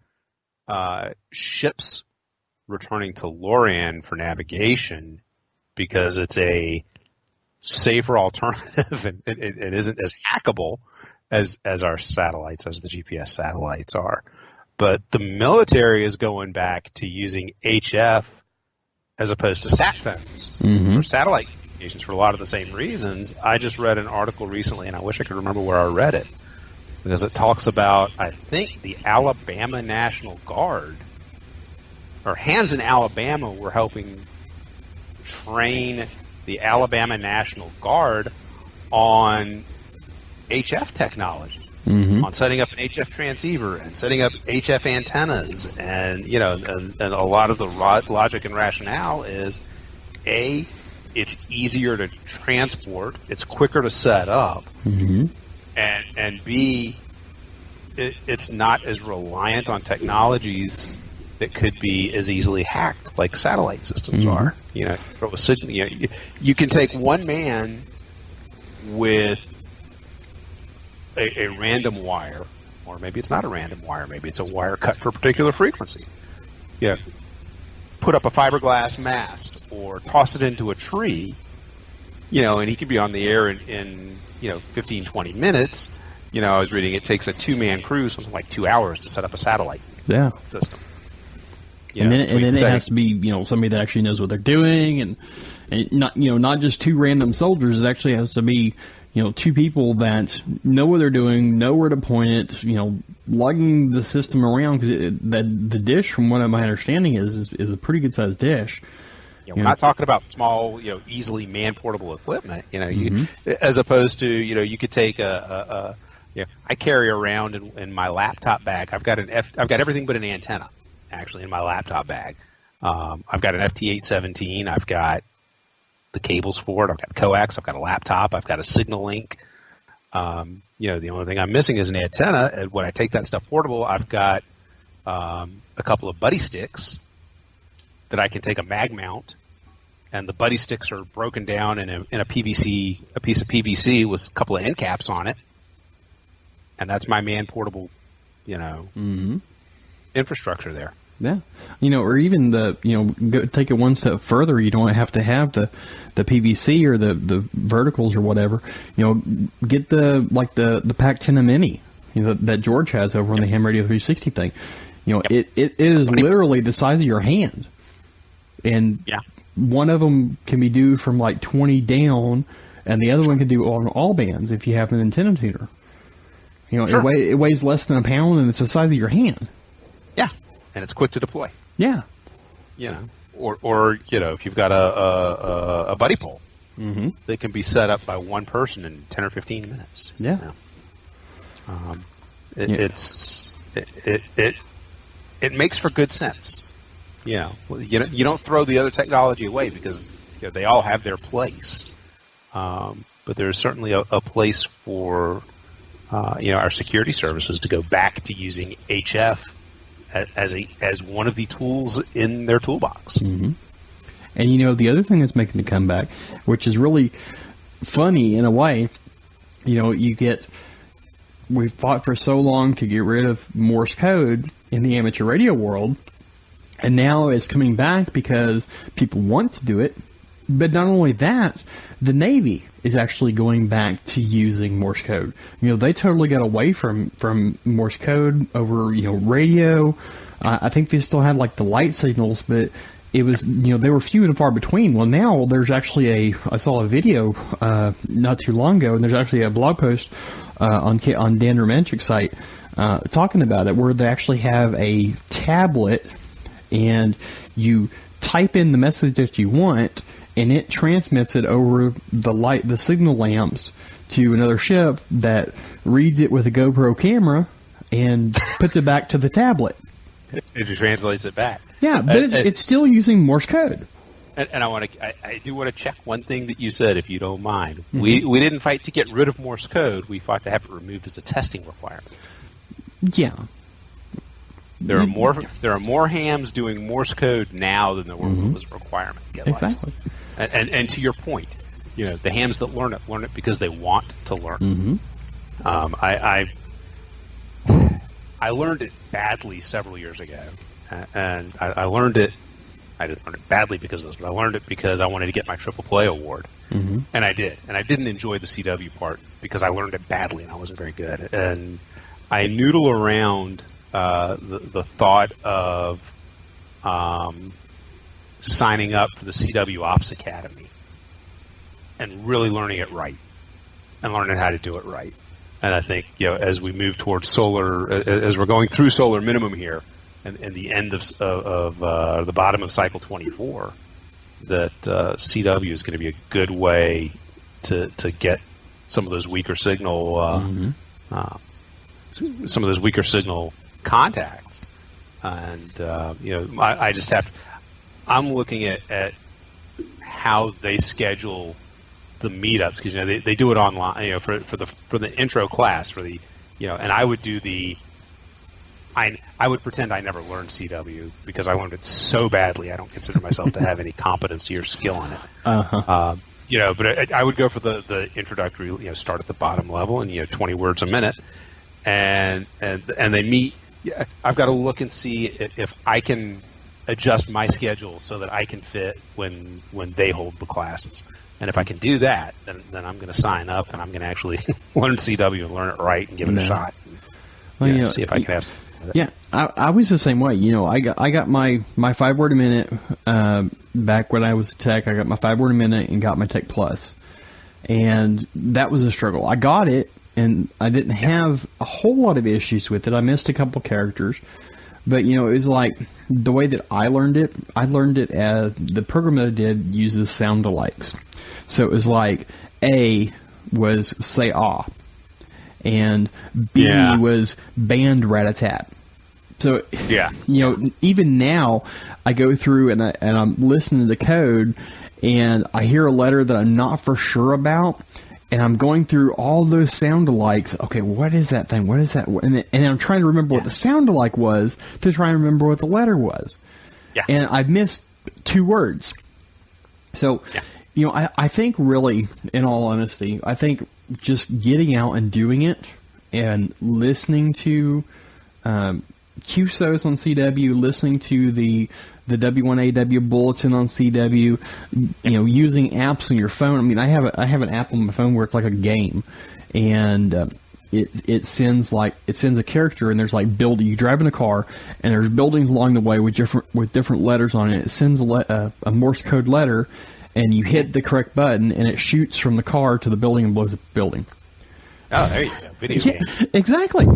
ships returning to LORAN for navigation because it's a safer alternative and it isn't as hackable as our satellites, as the GPS satellites are. But the military is going back to using HF as opposed to sat phones or satellite communications for a lot of the same reasons. I just read an article recently, and I wish I could remember where I read it, because it talks about, I think, the Alabama National Guard, or hands in Alabama were helping train the Alabama National Guard on HF technology, on setting up an HF transceiver and setting up HF antennas, and and a lot of the logic and rationale is A, it's easier to transport, it's quicker to set up, and B, it's not as reliant on technologies that could be as easily hacked like satellite systems are. You can take one man with a random wire, or maybe it's not a random wire, maybe it's a wire cut for a particular frequency. Put up a fiberglass mast or toss it into a tree, and he could be on the air in 15, 20 minutes. I was reading it takes a 2-man crew something like 2 hours to set up a satellite system. And then it has to be somebody that actually knows what they're doing, and not just 2 random soldiers. It actually has to be 2 people that know what they're doing, know where to point it, lugging the system around, because the dish, from what my understanding is a pretty good sized dish. We're not talking about small, easily man portable equipment. As opposed to you could take I carry around in my laptop bag. I've got everything but an antenna actually in my laptop bag. I've got an FT817. I've got the cables for it. I've got coax. I've got a laptop. I've got a signal link. The only thing I'm missing is an antenna. And when I take that stuff portable, I've got a couple of buddy sticks that I can take a mag mount, and the buddy sticks are broken down in a piece of PVC with a couple of end caps on it, and that's my man portable, infrastructure there. Yeah, or even take it one step further. You don't have to have the PVC or the verticals or whatever. Get the Pac-10 Mini, that George has over on the Ham Radio 360 thing. It is literally the size of your hand, and one of them can be due from like 20 down, and the other one can do on all bands if you have an antenna tuner. It weighs less than a pound, and it's the size of your hand. Yeah. And it's quick to deploy. Yeah. Or if you've got a buddy pole, that can be set up by one person in 10 or 15 minutes. Yeah. It makes for good sense. You don't throw the other technology away because they all have their place. But there's certainly a place for our security services to go back to using HF as one of the tools in their toolbox. And the other thing that's making the comeback, which is really funny in a way, we've fought for so long to get rid of Morse code in the amateur radio world, and now it's coming back because people want to do it. But not only that, the Navy is actually going back to using Morse code. They totally got away from Morse code over, radio. I think they still had like the light signals, but it was, they were few and far between. Well, now there's actually I saw a video not too long ago, and there's actually a blog post on Dan Romanchik's site talking about it, where they actually have a tablet, and you type in the message that you want, and it transmits it over the signal lamps to another ship that reads it with a GoPro camera and puts it back to the tablet. It translates it back. Yeah, but it's still using Morse code. And I do want to check one thing that you said, if you don't mind. Mm-hmm. We didn't fight to get rid of Morse code. We fought to have it removed as a testing requirement. Yeah. There are more hams doing Morse code now than there was a requirement to get exactly. licensed. And to your point, the hams that learn it because they want to learn. Mm-hmm. I learned it badly several years ago, and I learned it. I didn't learn it badly because of this, but I learned it because I wanted to get my Triple Play award, and I did. And I didn't enjoy the CW part because I learned it badly and I wasn't very good. And I noodle around the thought of signing up for the CW Ops Academy and really learning it right and learning how to do it right. And I think, as we move towards solar, as we're going through solar minimum here and the end of the bottom of cycle 24, that CW is going to be a good way to get some of those weaker signal, some of those weaker signal contacts. And, I just have to, I'm looking at how they schedule the meetups, because they do it online, for the intro class, for the, and I would do I would pretend I never learned CW because I learned it so badly I don't consider myself to have any competency or skill in it. But I would go for the introductory, start at the bottom level and 20 words a minute, and they meet. I've got to look and see if I can adjust my schedule so that I can fit when they hold the classes. And if I can do that, then I'm going to sign up and I'm going to actually learn CW and learn it right and give it a shot. And, see if I can have some. Yeah, I was the same way. I got my 5 word a minute back when I was a tech. I got my 5 word a minute and got my Tech Plus, and that was a struggle. I got it, and I didn't have a whole lot of issues with it. I missed a couple characters, but it was like the way that I learned it as the program that I did uses sound alikes. So it was like A was say ah, and B was band rat-a-tat. So even now I go through and I'm listening to code and I hear a letter that I'm not for sure about, and I'm going through all those sound alikes. Okay, what is that thing? What is that? And I'm trying to remember what the sound alike was to try and remember what the letter was. Yeah. And I've missed 2 words. So. Yeah. I think really, in all honesty, I think just getting out and doing it and listening to QSOs on CW, listening to the W1AW bulletin on CW, using apps on your phone. I mean, I have an app on my phone where it's like a game, and it sends a character, and there's like building. You drive in a car, and there's buildings along the way with different letters on it. It sends a Morse code letter. And you hit the correct button, and it shoots from the car to the building and blows up the building. Oh, there you go. Video game. Exactly.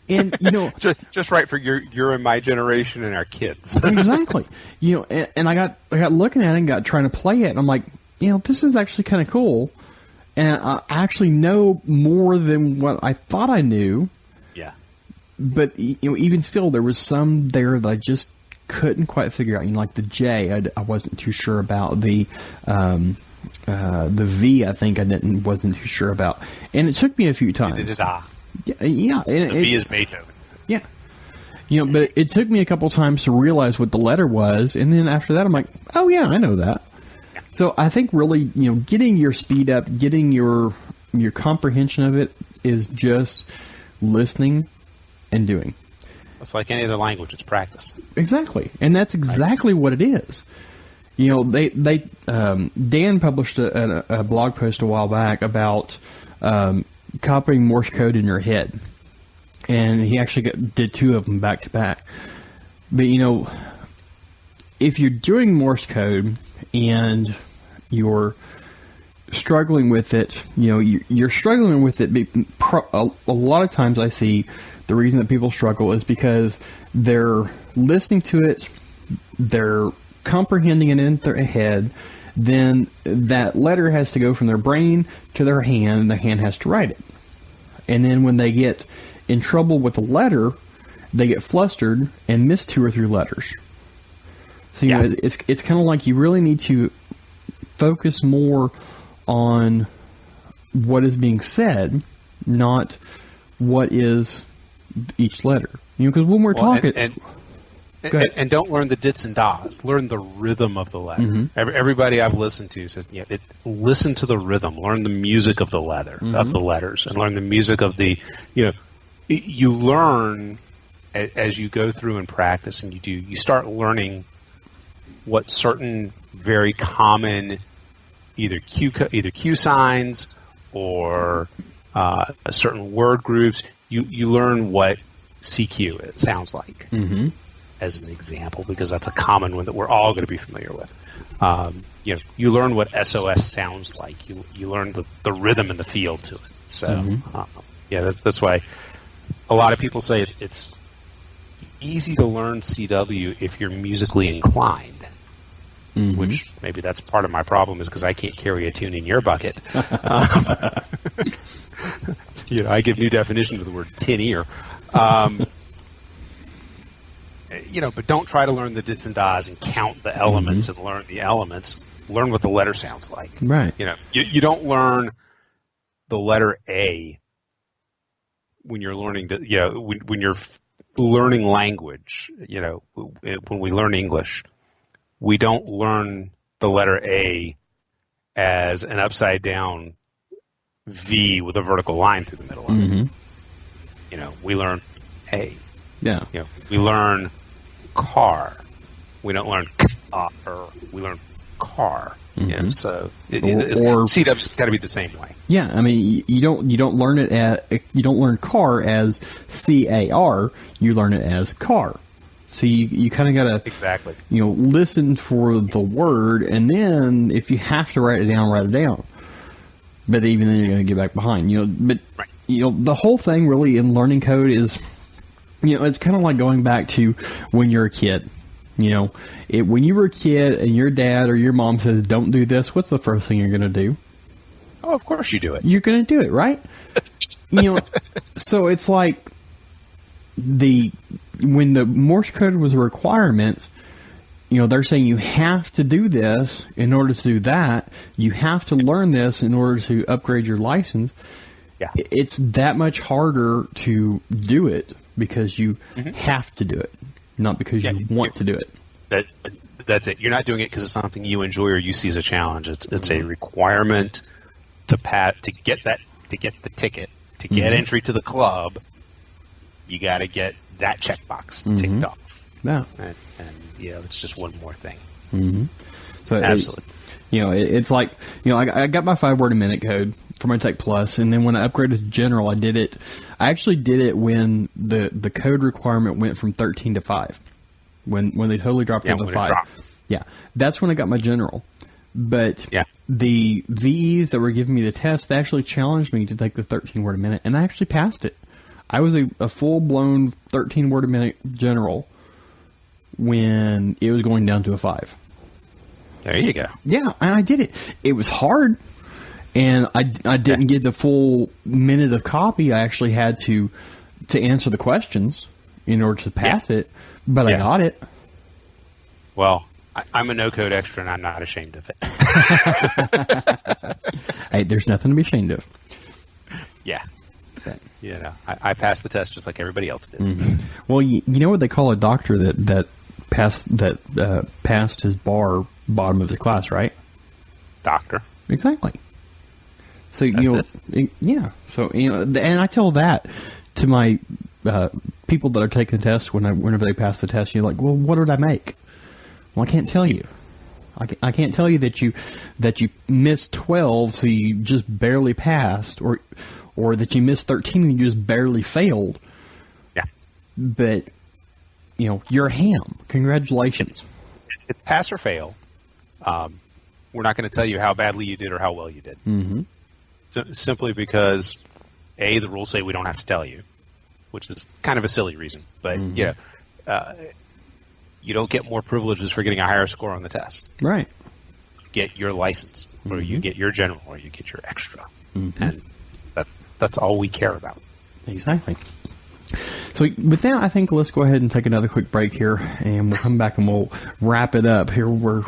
And, just right for you're in my generation and our kids. Exactly. And I got looking at it and got trying to play it, and I'm like, this is actually kind of cool. And I actually know more than what I thought I knew. Yeah. But, even still, there was some there that I just couldn't quite figure out. Like the J, I wasn't too sure about. The V, I think wasn't too sure about. And it took me a few times. Yeah. The V is Beethoven. Yeah. But it took me a couple times to realize what the letter was, and then after that, I'm like, oh yeah, I know that. So I think really, getting your speed up, getting your comprehension of it is just listening and doing. It's like any other language; it's practice. Exactly, and that's exactly what it is. Dan published a blog post a while back about copying Morse code in your head, and he actually did 2 of them back to back. But if you're doing Morse code and you're struggling with it, you're struggling with it. A lot of times I see the reason that people struggle is because they're listening to it, they're comprehending it in their head, then that letter has to go from their brain to their hand, and the hand has to write it. And then when they get in trouble with a letter, they get flustered and miss 2 or 3 letters. So it's kind of like you really need to focus more on what is being said, not what is each letter. Because when we're talking... And don't learn the dits and das. Learn the rhythm of the letter. Everybody I've listened to says, listen to the rhythm. Learn the music of the of the letters, and learn the music of the. You learn as you go through and practice, and you start learning what certain very common either cue signs or certain word groups. You learn what CQ sounds like. As an example, because that's a common one that we're all going to be familiar with. You learn what SOS sounds like. You learn the rhythm and the feel to it. So, that's why a lot of people say it's easy to learn CW if you're musically inclined. Which maybe that's part of my problem, is because I can't carry a tune in your bucket. I give new definition to the word tin ear. But don't try to learn the dits and das and count the elements and learn the elements. Learn what the letter sounds like. Right. You don't learn the letter A when you're learning when you're learning language. When we learn English, we don't learn the letter A as an upside down V with a vertical line through the middle of it. We learn A. Yeah. We learn car. We don't learn car. We learn car. So CW's got to be the same way. Yeah, I mean, you don't learn it you don't learn car as CAR. You learn it as car. So you kind of got to listen for the word, and then if you have to write it down. But even then, you're going to get back behind. The whole thing really in learning code is. It's kind of like going back to when you're a kid. When you were a kid and your dad or your mom says, don't do this, what's the first thing you're going to do? Oh, of course you do it. You're going to do it, right? So it's like when the Morse code was a requirement, they're saying you have to do this in order to do that. You have to learn this in order to upgrade your license. Yeah. It's that much harder to do it because you have to do it, not because you want to do it. That's it. You're not doing it because it's something you enjoy or you see as a challenge. It's a requirement to get the ticket, to get entry to the club. You got to get that checkbox ticked off. Yeah, and it's just one more thing. So absolutely. It's like I got my 5-word-a-minute code for my Tech Plus, and then when I upgraded to General, I actually did it when the code requirement went from 13 to 5. When they totally dropped it to 5. Yeah, that's when I got my General. But the VEs that were giving me the test, they actually challenged me to take the 13-word-a-minute, and I actually passed it. I was a full-blown 13-word-a-minute General when it was going down to a 5. There you go. Yeah, and I did it. It was hard, and I didn't get the full minute of copy. I actually had to answer the questions in order to pass it, but I got it. Well, I'm a no-code extra, and I'm not ashamed of it. Hey, there's nothing to be ashamed of. Yeah. I passed the test just like everybody else did. Well, you know what they call a doctor that passed his bar bottom of the class, right? doctor. Exactly. So That's yeah. So and I tell that to my people that are taking tests whenever they pass the test. You're like, well, what did I make? Well, I can't tell you. I can't tell you that you missed 12, so you just barely passed, or that you missed 13 and you just barely failed. Yeah. But you're a ham. Congratulations. It's pass or fail. We're not going to tell you how badly you did or how well you did. Mm-hmm. Simply because, A, the rules say we don't have to tell you, which is kind of a silly reason. But, you don't get more privileges for getting a higher score on the test. Right. You get your license, or you get your general, or you get your extra. Mm-hmm. And that's all we care about. Exactly. So with that, I think let's go ahead and take another quick break here, and we'll come back and we'll wrap it up. Here we're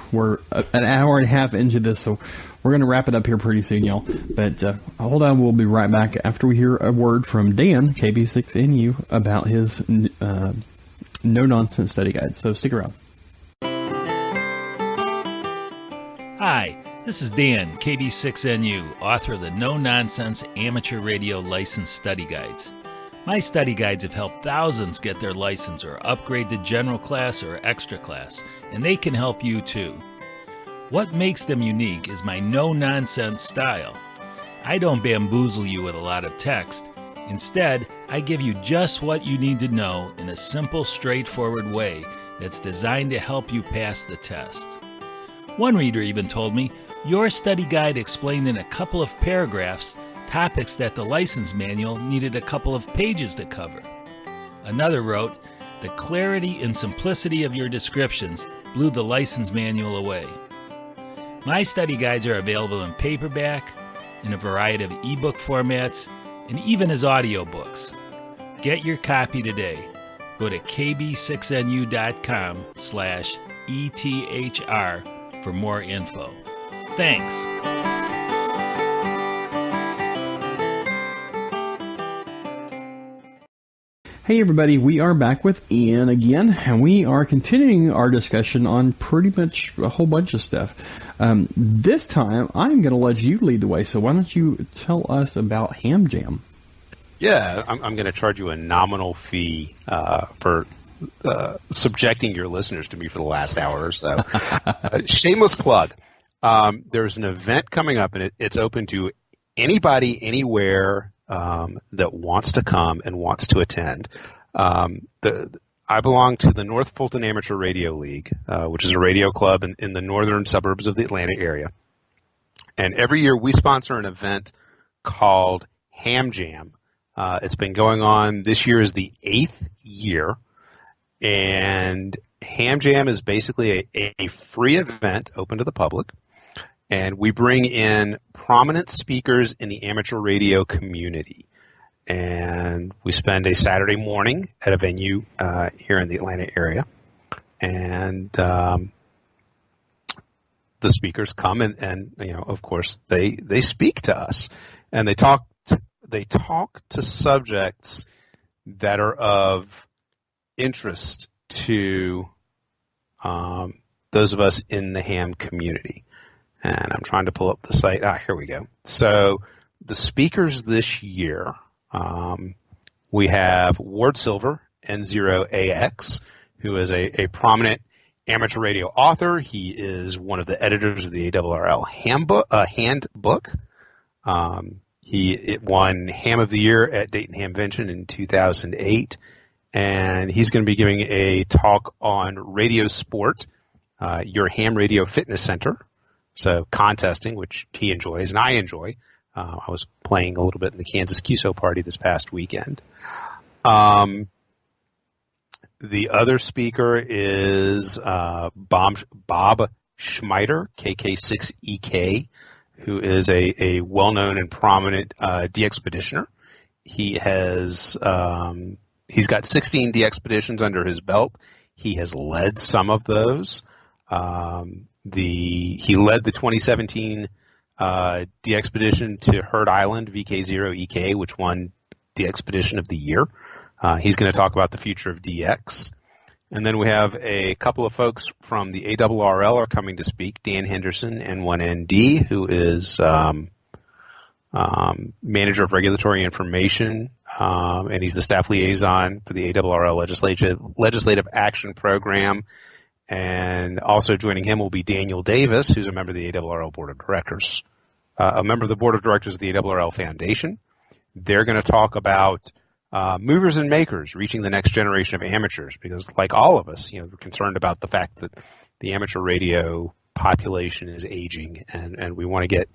an hour and a half into this, so we're going to wrap it up here pretty soon, y'all. But hold on, we'll be right back after we hear a word from Dan, KB6NU, about his no-nonsense study guide. So stick around. Hi, this is Dan, KB6NU, author of the No Nonsense Amateur Radio License Study Guides. My study guides have helped thousands get their license or upgrade to general class or extra class, and they can help you too. What makes them unique is my no-nonsense style. I don't bamboozle you with a lot of text. Instead, I give you just what you need to know in a simple, straightforward way that's designed to help you pass the test. One reader even told me, your study guide explained in a couple of paragraphs topics that the license manual needed a couple of pages to cover. Another wrote, the clarity and simplicity of your descriptions blew the license manual away. My study guides are available in paperback, in a variety of ebook formats, and even as audiobooks. Get your copy today. Go to kb6nu.com/ETHR for more info. Thanks. Hey everybody, we are back with Ian again, and we are continuing our discussion on pretty much a whole bunch of stuff. This time, I'm going to let you lead the way, so why don't you tell us about HamJam? Yeah, I'm going to charge you a nominal fee for subjecting your listeners to me for the last hour or so. Shameless plug. There's an event coming up, and it's open to anybody, anywhere, that wants to come and wants to attend. I belong to the North Fulton Amateur Radio League, which is a radio club in the northern suburbs of the Atlanta area. And every year we sponsor an event called HamJam. It's been going on. This year is the 8th year. And HamJam is basically a free event open to the public. And we bring in prominent speakers in the amateur radio community. And we spend a Saturday morning at a venue here in the Atlanta area. And the speakers come and of course, they speak to us. And they talk to subjects that are of interest to those of us in the ham community. And I'm trying to pull up the site. Here we go. So the speakers this year, we have Ward Silver, N0AX, who is a prominent amateur radio author. He is one of the editors of the ARRL handbook. He won Ham of the Year at Dayton Hamvention in 2008. And he's going to be giving a talk on radio sport, your ham radio fitness center. So contesting, which he enjoys and I enjoy. I was playing a little bit in the Kansas QSO party this past weekend. The other speaker is Bob Schmeider, KK6EK, who is a well-known and prominent de-expeditioner. He's got 16 de-expeditions under his belt. He has led some of those. He led the 2017 de-expedition to Heard Island, VK0EK, which won de-expedition of the year. He's going to talk about the future of DX. And then we have a couple of folks from the ARRL are coming to speak. Dan Henderson, N1ND, who is Manager of Regulatory Information, and he's the staff liaison for the ARRL Legislative Action Program. And also joining him will be Daniel Davis, who's a member of the ARRL Board of Directors, a member of the Board of Directors of the ARRL Foundation. They're going to talk about movers and makers reaching the next generation of amateurs, because like all of us, we're concerned about the fact that the amateur radio population is aging, and we want to get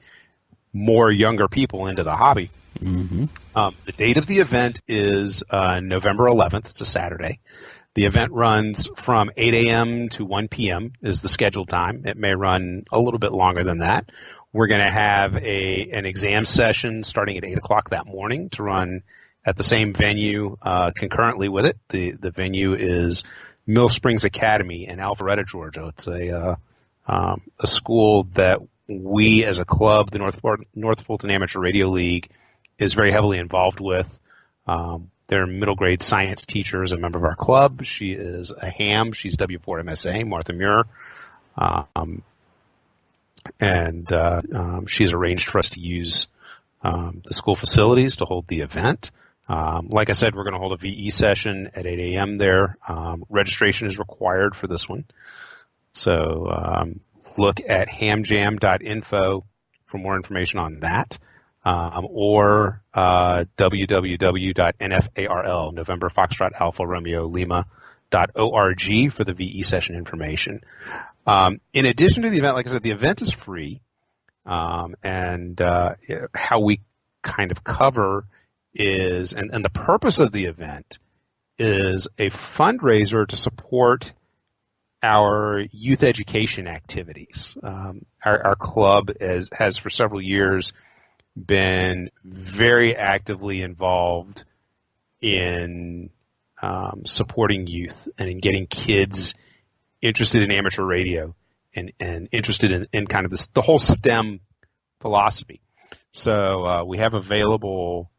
more younger people into the hobby. Mm-hmm. The date of the event is November 11th. It's a Saturday. The event runs from 8 a.m. to 1 p.m. is the scheduled time. It may run a little bit longer than that. We're going to have an exam session starting at 8 o'clock that morning to run at the same venue concurrently with it. The venue is Mill Springs Academy in Alpharetta, Georgia. It's a school that we as a club, the North Fulton Amateur Radio League, is very heavily involved with. Their middle grade science teacher is a member of our club. She is a ham. She's W4 MSA, Martha Muir. And she has arranged for us to use the school facilities to hold the event. Like I said, we're going to hold a VE session at 8 a.m. there. Registration is required for this one. So look at hamjam.info for more information on that, or www.nfarl, November Foxtrot Alpha Romeo Lima.org for the VE session information. In addition to the event, like I said, the event is free, and how we kind of cover is, and the purpose of the event is a fundraiser to support our youth education activities. Our club has for several years been very actively involved in supporting youth and in getting kids interested in amateur radio and interested in kind of the whole STEM philosophy. So we have available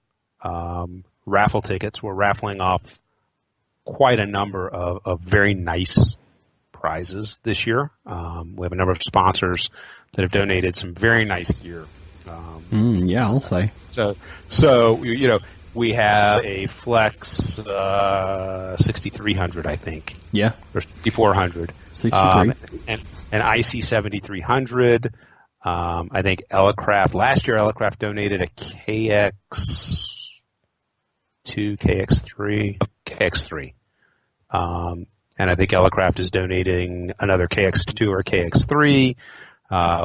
raffle tickets. We're raffling off quite a number of very nice prizes this year. We have a number of sponsors that have donated some very nice gear. Yeah, I'll say. So we have a Flex 6300, I think. Yeah. Or 6400. 63. And an IC 7300. I think last year Elecraft donated a KX2, KX3. And I think Elecraft is donating another KX2 or KX3.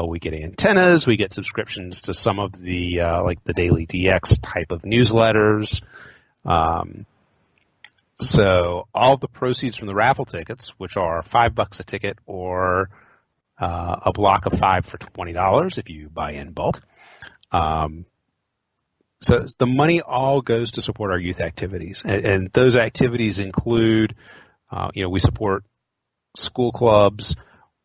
We get antennas. We get subscriptions to some of the like the Daily DX type of newsletters. So all the proceeds from the raffle tickets, which are $5 a ticket or a block of 5 for $20 if you buy in bulk. So the money all goes to support our youth activities, and those activities include, we support school clubs.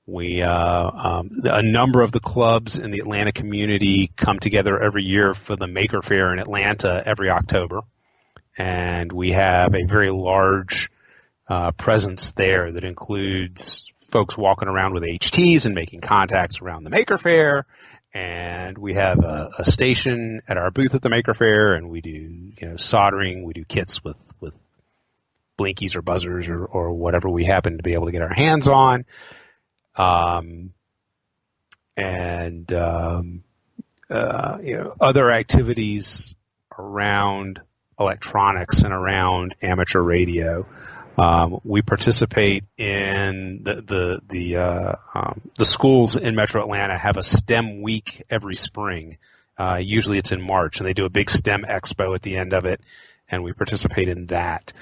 A number of the clubs in the Atlanta community come together every year for the Maker Faire in Atlanta every October. And we have a very large presence there that includes folks walking around with HTs and making contacts around the Maker Faire. And we have a station at our booth at the Maker Faire, and we do soldering. We do kits with blinkies or buzzers or whatever we happen to be able to get our hands on. Other activities around electronics and around amateur radio. We participate in the schools in Metro Atlanta have a STEM week every spring. Usually it's in March, and they do a big STEM expo at the end of it, and we participate in that.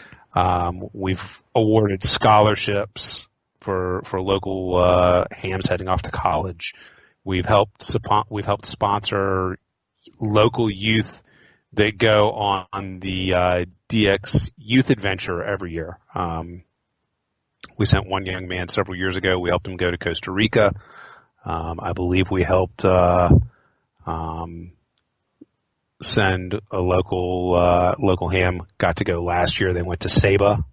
We've awarded scholarships for local hams heading off to college. We've helped sponsor local youth that go on the DX Youth Adventure every year. We sent one young man several years ago. We helped him go to Costa Rica. I believe we helped send a local ham got to go last year. They went to Saba,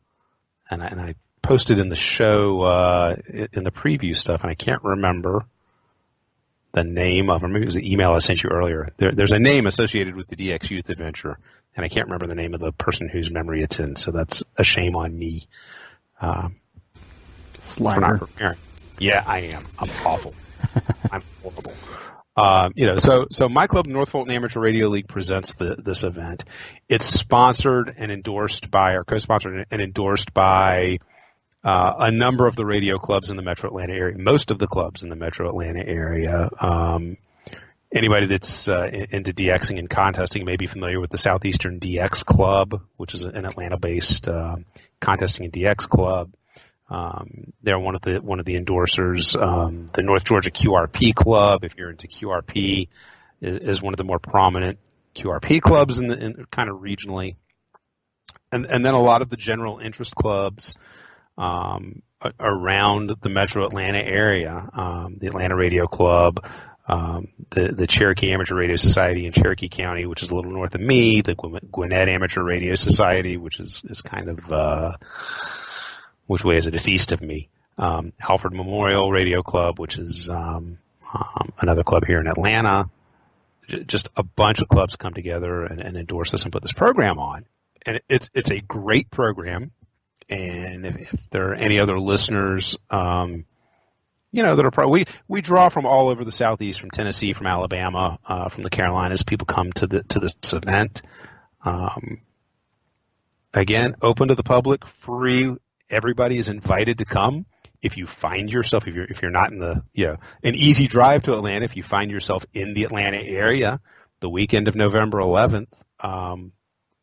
and I posted in the show in the preview stuff, and I can't remember the name of, or maybe it was the email I sent you earlier. There's a name associated with the DX Youth Adventure, and I can't remember the name of the person whose memory it's in, so that's a shame on me. For not preparing. Yeah, I am. I'm awful. I'm horrible. So my club, North Fulton Amateur Radio League, presents this event. It's sponsored and endorsed by, or co-sponsored and endorsed by a number of the radio clubs in the Metro Atlanta area, most of the clubs in the Metro Atlanta area. Anybody that's into DXing and contesting may be familiar with the Southeastern DX Club, which is an Atlanta-based contesting and DX club. They're one of the endorsers. The North Georgia QRP Club, if you're into QRP, is one of the more prominent QRP clubs in kind of regionally. And then a lot of the general interest clubs around the Metro Atlanta area, the Atlanta Radio Club, the Cherokee Amateur Radio Society in Cherokee County, which is a little north of me, the Gwinnett Amateur Radio Society, which is kind of which way is it? It's east of me. Alfred Memorial Radio Club, which is another club here in Atlanta. Just a bunch of clubs come together and endorse this and put this program on. And it's a great program. And if there are any other listeners, that are probably, we draw from all over the Southeast, from Tennessee, from Alabama, from the Carolinas. People come to this event. Again, open to the public, free. Everybody is invited to come. If you find yourself, if you're not in an easy drive to Atlanta, if you find yourself in the Atlanta area, the weekend of November 11th,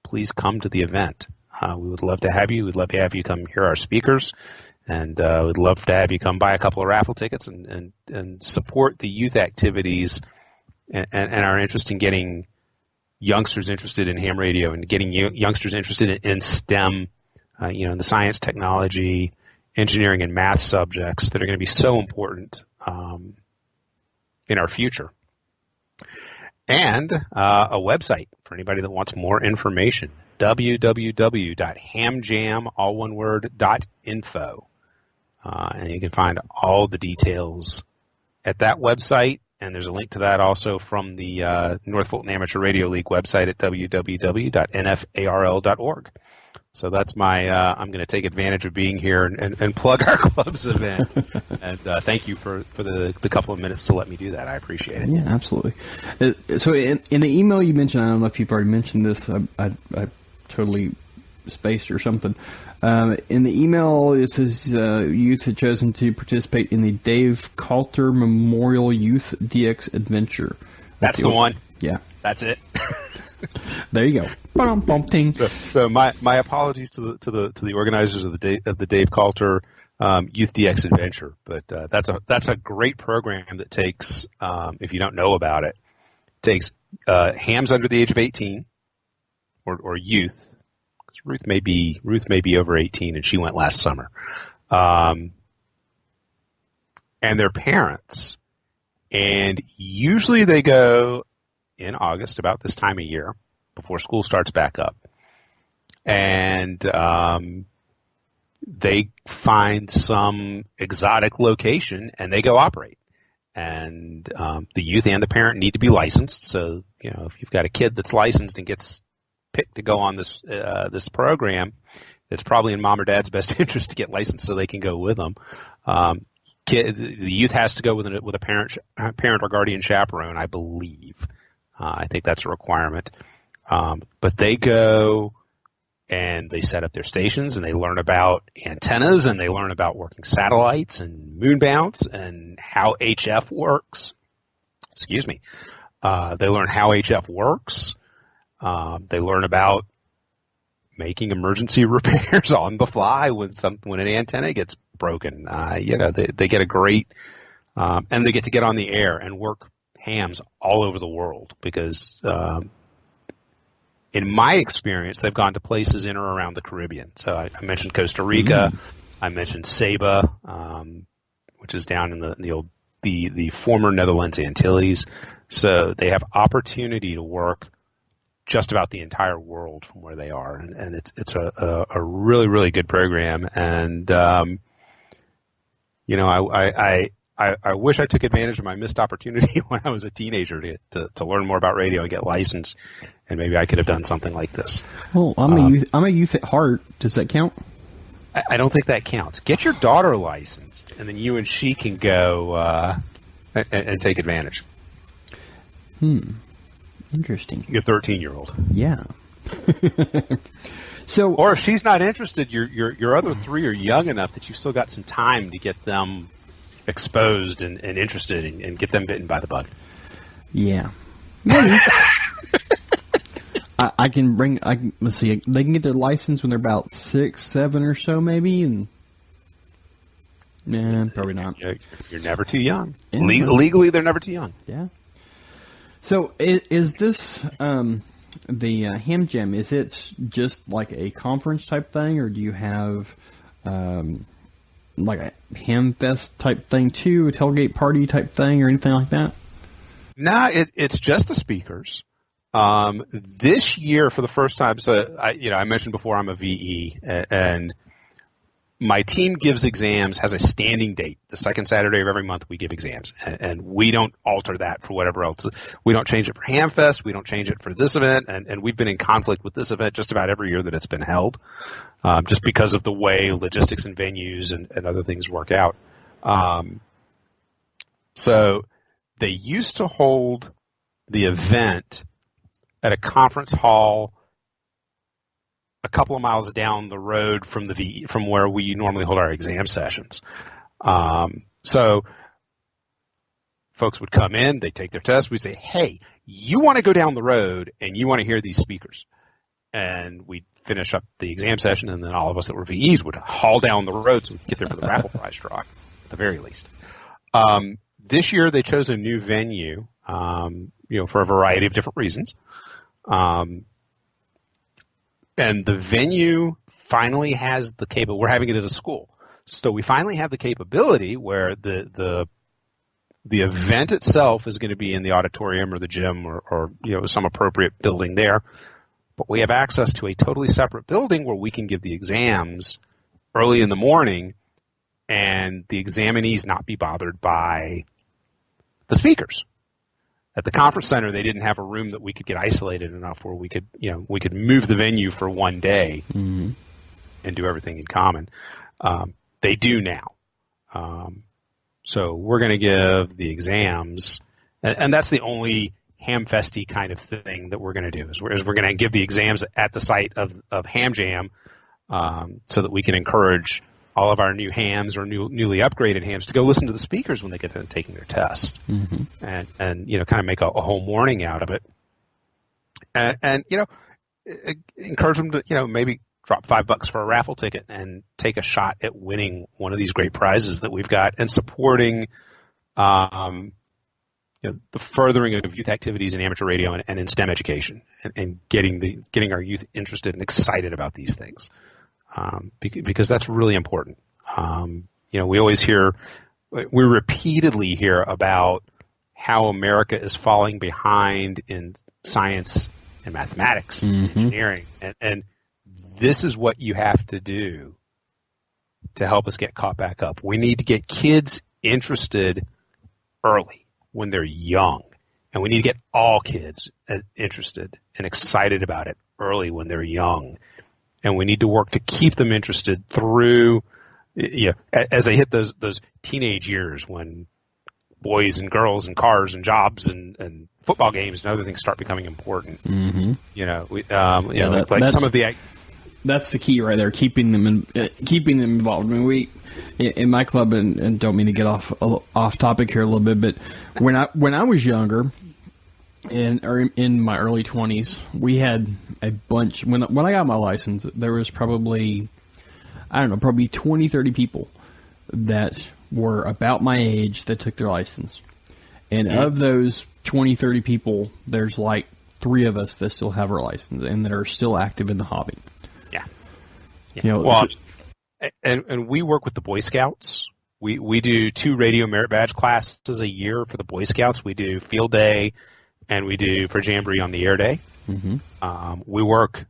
please come to the event. We would love to have you. We'd love to have you come hear our speakers, and we'd love to have you come buy a couple of raffle tickets and support the youth activities and our interest in getting youngsters interested in ham radio and getting youngsters interested in STEM, in the science, technology, engineering, and math subjects that are going to be so important in our future. And a website for anybody that wants more information, www.hamjam, all one word, .info. And you can find all the details at that website. And there's a link to that also from the North Fulton Amateur Radio League website at www.nfarl.org. So that's my, I'm going to take advantage of being here and plug our club's event. And thank you for the couple of minutes to let me do that. I appreciate it. Yeah, absolutely. So in the email you mentioned, I don't know if you've already mentioned this, I totally spaced or something. In the email, it says youth had chosen to participate in the Dave Coulter Memorial Youth DX Adventure. That's the one. Yeah. That's it. There you go. So my apologies to the organizers of the Dave Coulter Youth DX Adventure, but that's a great program that takes, if you don't know about it, takes hams under the age of 18 or youth. Ruth may be over 18, and she went last summer, and their parents, and usually they go in August, about this time of year, before school starts back up. And they find some exotic location and they go operate. And the youth and the parent need to be licensed. So, if you've got a kid that's licensed and gets picked to go on this program, it's probably in mom or dad's best interest to get licensed so they can go with them. The youth has to go with a parent or guardian chaperone, I believe. I think that's a requirement. But they go and they set up their stations and they learn about antennas and they learn about working satellites and moon bounce and how HF works. Excuse me. They learn how HF works. They learn about making emergency repairs on the fly when an antenna gets broken. They get a great, and they get on the air and work hams all over the world because, in my experience, they've gone to places in or around the Caribbean. So I mentioned Costa Rica. I mentioned Saba, which is down in the former Netherlands Antilles. So they have opportunity to work just about the entire world from where they are, and it's a really, really good program. And I wish I took advantage of my missed opportunity when I was a teenager to learn more about radio and get licensed, and maybe I could have done something like this. Well, I'm a youth at heart. Does that count? I don't think that counts. Get your daughter licensed, and then you and she can go and take advantage. Interesting. Your 13-year-old. Yeah. So, or if she's not interested, your other three are young enough that you've still got some time to get them exposed and interested and get them bitten by the bug. Yeah. Maybe. I can bring. Let's see. They can get their license when they're about 6, 7 or so, maybe, and probably not. You're never too young. Yeah. Legally, they're never too young. Yeah. So is this the HamJam? Is it just like a conference type thing, or do you have like a HamFest type thing too, a tailgate party type thing, or anything like that? No, it's just the speakers. This year, for the first time, so I mentioned before I'm a VE, and my team gives exams, has a standing date. The second Saturday of every month, we give exams, and we don't alter that for whatever else. We don't change it for HamFest. We don't change it for this event, and we've been in conflict with this event just about every year that it's been held, just because of the way logistics and venues and other things work out. So they used to hold the event at a conference hall a couple of miles down the road from from where we normally hold our exam sessions. So folks would come in, they'd take their test, we'd say, hey, you want to go down the road and you want to hear these speakers. And we'd finish up the exam session, and then all of us that were VEs would haul down the road so we could get there for the raffle prize draw, at the very least. This year they chose a new venue, for a variety of different reasons. And the venue finally has the capability. We're having it at a school, so we finally have the capability where the event itself is going to be in the auditorium or the gym or some appropriate building there. But we have access to a totally separate building where we can give the exams early in the morning, and the examinees not be bothered by the speakers. At the conference center, they didn't have a room that we could get isolated enough where we could move the venue for one day and do everything in common. They do now. So we're going to give the exams, and that's the only HamFesty kind of thing that we're going to do is we're going to give the exams at the site of HamJam, so that we can encourage all of our new hams or newly upgraded hams to go listen to the speakers when they get to taking their test, and kind of make a whole morning out of it, and encourage them to maybe drop $5 for a raffle ticket and take a shot at winning one of these great prizes that we've got, and supporting the furthering of youth activities in amateur radio and in STEM education, and getting our youth interested and excited about these things. Because that's really important. We repeatedly hear about how America is falling behind in science and mathematics, engineering, and this is what you have to do to help us get caught back up. We need to get kids interested early when they're young, and we need to get all kids interested and excited about it early when they're young. And we need to work to keep them interested through, as they hit those teenage years when boys and girls and cars and jobs and football games and other things start becoming important. That's the key right there, keeping them involved. I mean, we in my club, and don't mean to get off topic here a little bit, but when I was younger, in my early 20s, we had a bunch. When I got my license, there was probably 20, 30 people that were about my age that took their license. And of those 20, 30 people, there's like 3 of us that still have our license and that are still active in the hobby. Yeah. And we work with the Boy Scouts. We do 2 radio merit badge classes a year for the Boy Scouts. We do field day and we do for Jamboree on the Air Day. We work.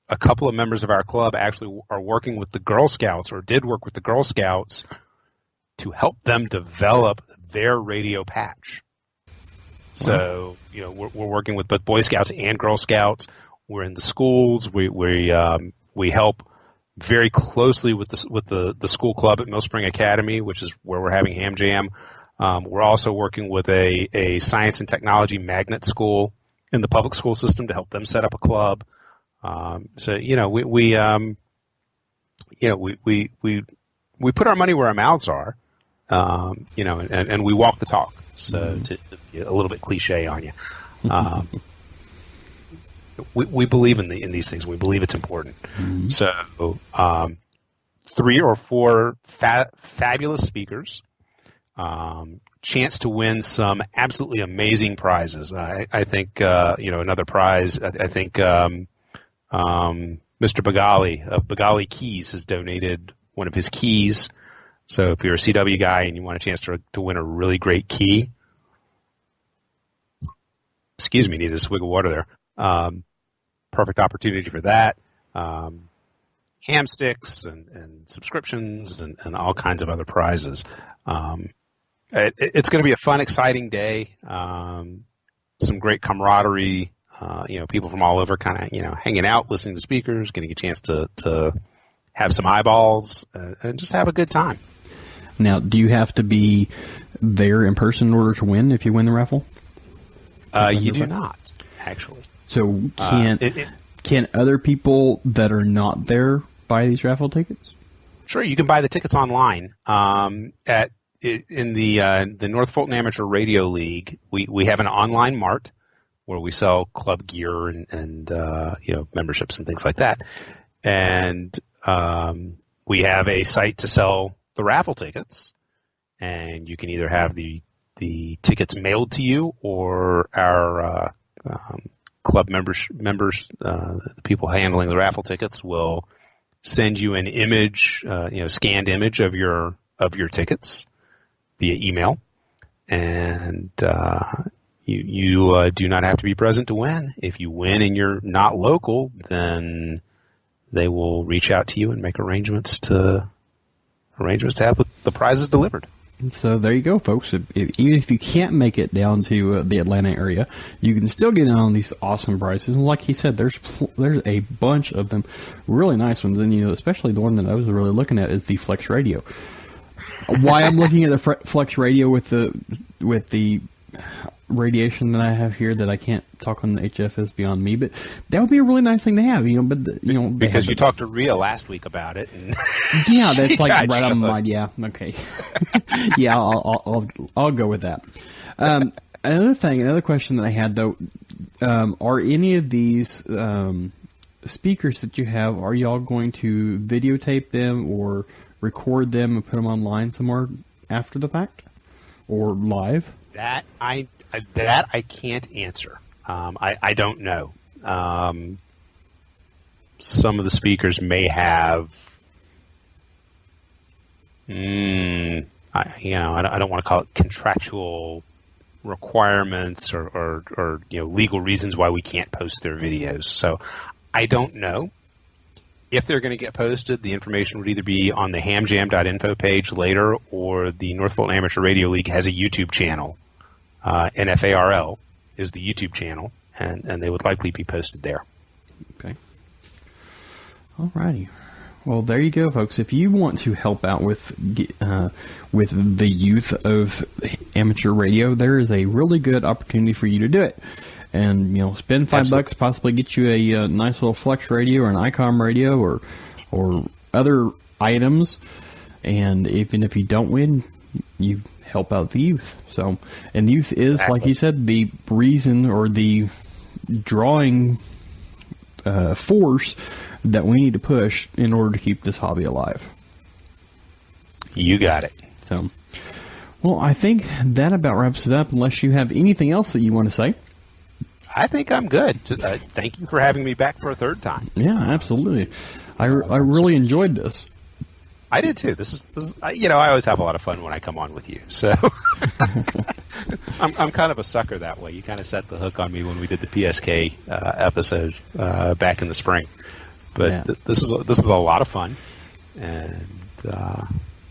A couple of members of our club actually are working with the Girl Scouts, or did work with the Girl Scouts, to help them develop their radio patch. So, we're working with both Boy Scouts and Girl Scouts. We're in the schools. We help very closely with the school club at Mill Spring Academy, which is where we're having HamJam. We're also working with a science and technology magnet school in the public school system to help them set up a club. So we put our money where our mouths are, and we walk the talk. So to be a little bit cliche on you, we believe in these things. We believe it's important. So 3 or 4 fabulous speakers, chance to win some absolutely amazing prizes. I think another prize. I think. Mr. Bagali of Bagali Keys has donated one of his keys. So if you're a CW guy and you want a chance to win a really great key, excuse me, needed a swig of water there. Perfect opportunity for that. Ham sticks and subscriptions and all kinds of other prizes. It's going to be a fun, exciting day. Some great camaraderie. People from all over kind of, hanging out, listening to speakers, getting a chance to have some eyeballs, and just have a good time. Now, do you have to be there in person in order to win if you win the raffle? You do not, actually. So can other people that are not there buy these raffle tickets? Sure, you can buy the tickets online. In the North Fulton Amateur Radio League, we have an online mart where we sell club gear and memberships and things like that. And we have a site to sell the raffle tickets, and you can either have the tickets mailed to you, or our club members, the people handling the raffle tickets, will send you an image, scanned image of your tickets via email, and You do not have to be present to win. If you win and you're not local, then they will reach out to you and make arrangements to have the prizes delivered. So there you go, folks. Even if you can't make it down to the Atlanta area, you can still get in on these awesome prizes. And like he said, there's a bunch of them, really nice ones. And especially the one that I was really looking at is the Flex Radio. Why I'm looking at the Flex Radio with the radiation that I have here that I can't talk on the HF is beyond me, but that would be a really nice thing to have, because you talked to Rhea last week about it. And yeah, that's like right on my mind. Yeah, okay. Yeah, I'll go with that. Another question that I had though, are any of these speakers that you have, are y'all going to videotape them or record them and put them online somewhere after the fact or live? That I can't answer. I don't know. Some of the speakers may have, I don't want to call it contractual requirements or legal reasons why we can't post their videos. So I don't know. If they're going to get posted, the information would either be on the hamjam.info page later, or the North Fulton Amateur Radio League has a YouTube channel. NFARL is the YouTube channel, and they would likely be posted there. Okay. Alrighty. Well, there you go, folks. If you want to help out with the youth of amateur radio, there is a really good opportunity for you to do it. And spend $5, possibly get you a nice little Flex radio or an ICOM radio or other items. And even if you don't win, you help out the youth. So, and youth is, like you said, the reason or the drawing force that we need to push in order to keep this hobby alive. You got it. So, well, I think that about wraps it up, unless you have anything else that you want to say. I think I'm good. Thank you for having me back for a third time. Yeah, absolutely. I really enjoyed this. I did too. This is you know, I always have a lot of fun when I come on with you. So I'm kind of a sucker that way. You kind of set the hook on me when we did the PSK episode back in the spring. But this is a lot of fun, and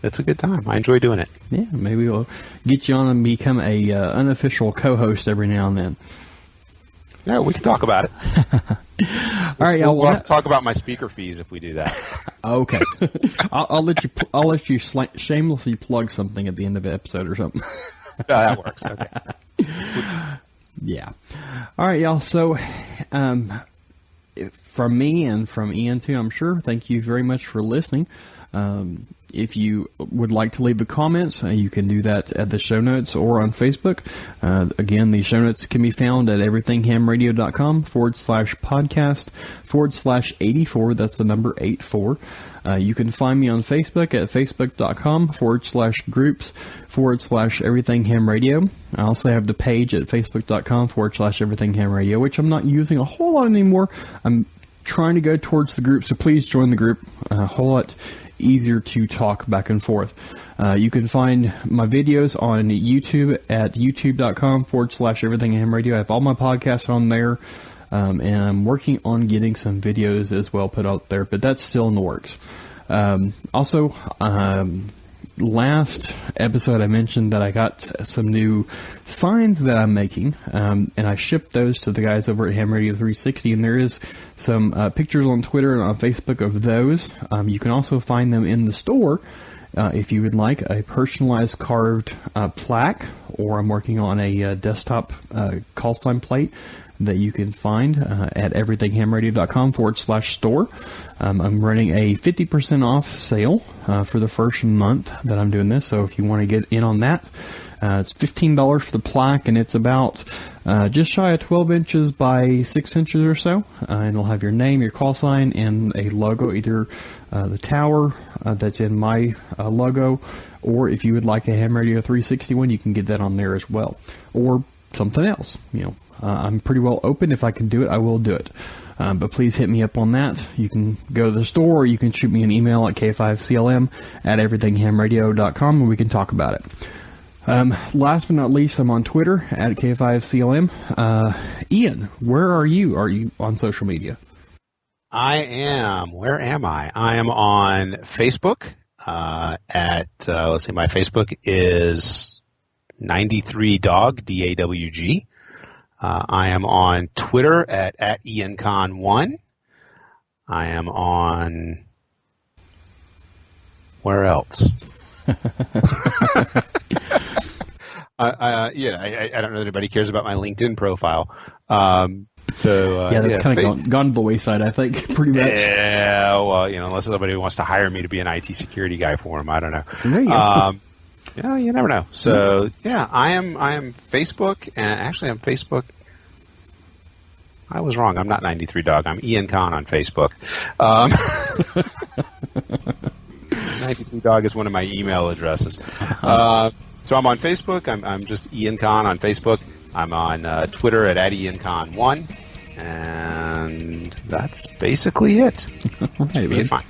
it's a good time. I enjoy doing it. Yeah, maybe we'll get you on and become a unofficial co-host every now and then. Yeah, we can talk about it. All right, y'all. We'll have to talk about my speaker fees if we do that. Okay, I'll let you shamelessly plug something at the end of the episode or something. That works. Okay. Yeah. All right, y'all. So, from me and from Ian too, I'm sure. Thank you very much for listening. If you would like to leave the comments, you can do that at the show notes or on Facebook. Again, the show notes can be found at everythinghamradio.com/podcast/84. That's the number 84. You can find me on Facebook at facebook.com/groups/everythinghamradio. I also have the page at facebook.com/everythinghamradio, which I'm not using a whole lot anymore. I'm trying to go towards the group, so please join the group. A whole lot easier to talk back and forth. You can find my videos on YouTube at youtube.com/everythinghamradio. I have all my podcasts on there, and I'm working on getting some videos as well put out there, but that's still in the works. Also, last episode I mentioned that I got some new signs that I'm making, and I shipped those to the guys over at Ham Radio 360, and there is some pictures on Twitter and on Facebook of those. You can also find them in the store if you would like a personalized carved plaque, or I'm working on a desktop call sign plate that you can find at everythinghamradio.com/store. I'm running a 50% off sale for the first month that I'm doing this, so if you want to get in on that, it's $15 for the plaque, and it's about just shy of 12 inches by 6 inches or so, and it'll have your name, your call sign, and a logo, either the tower that's in my logo, or if you would like a Ham Radio 360 one, you can get that on there as well, or something else. You know, I'm pretty well open. If I can do it, I will do it. But please hit me up on that. You can go to the store, or you can shoot me an email at k5clm@everythinghamradio.com, and we can talk about it. Last but not least, I'm on Twitter at K5CLM. Ian, where are you? Are you on social media? I am. Where am I? I am on Facebook let's see, my Facebook is 93dog, DAWG. I am on Twitter at IanCahn1. I am on... Where else? I don't know that anybody cares about my LinkedIn profile. That's kind of gone to the wayside, I think, pretty much. Yeah, well, unless somebody wants to hire me to be an IT security guy for them, I don't know. There you go. Yeah, you never know. So, yeah, I am Facebook, and actually I'm Facebook. I was wrong. I'm not 93dog. I'm Ian Kahn on Facebook. 93dog is one of my email addresses. So I'm on Facebook. I'm just Ian Kahn on Facebook. I'm on Twitter at IanCahn1, and that's basically it. All right, fine.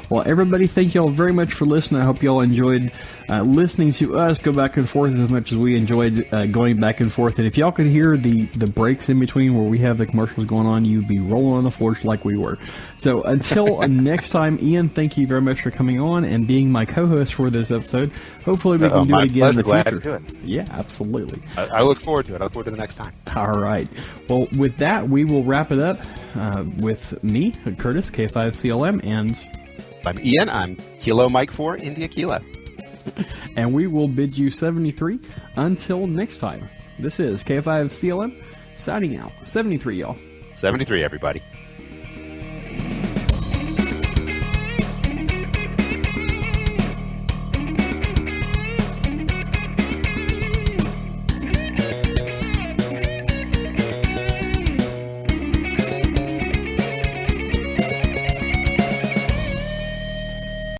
Well, everybody, thank you all very much for listening. I hope you all enjoyed listening to us go back and forth as much as we enjoyed going back and forth. And if y'all could hear the breaks in between where we have the commercials going on, you'd be rolling on the floor like we were. So until next time, Ian, thank you very much for coming on and being my co-host for this episode. Hopefully we can do it again in the future. Glad to do it. Yeah, absolutely. I look forward to it. I look forward to the next time. All right. Well, with that, we will wrap it up with me, Curtis, K5CLM, and... I'm Ian. I'm Kilo Mike 4, India Kilo. And we will bid you 73 until next time. This is K5CLM signing out. 73, y'all. 73, everybody.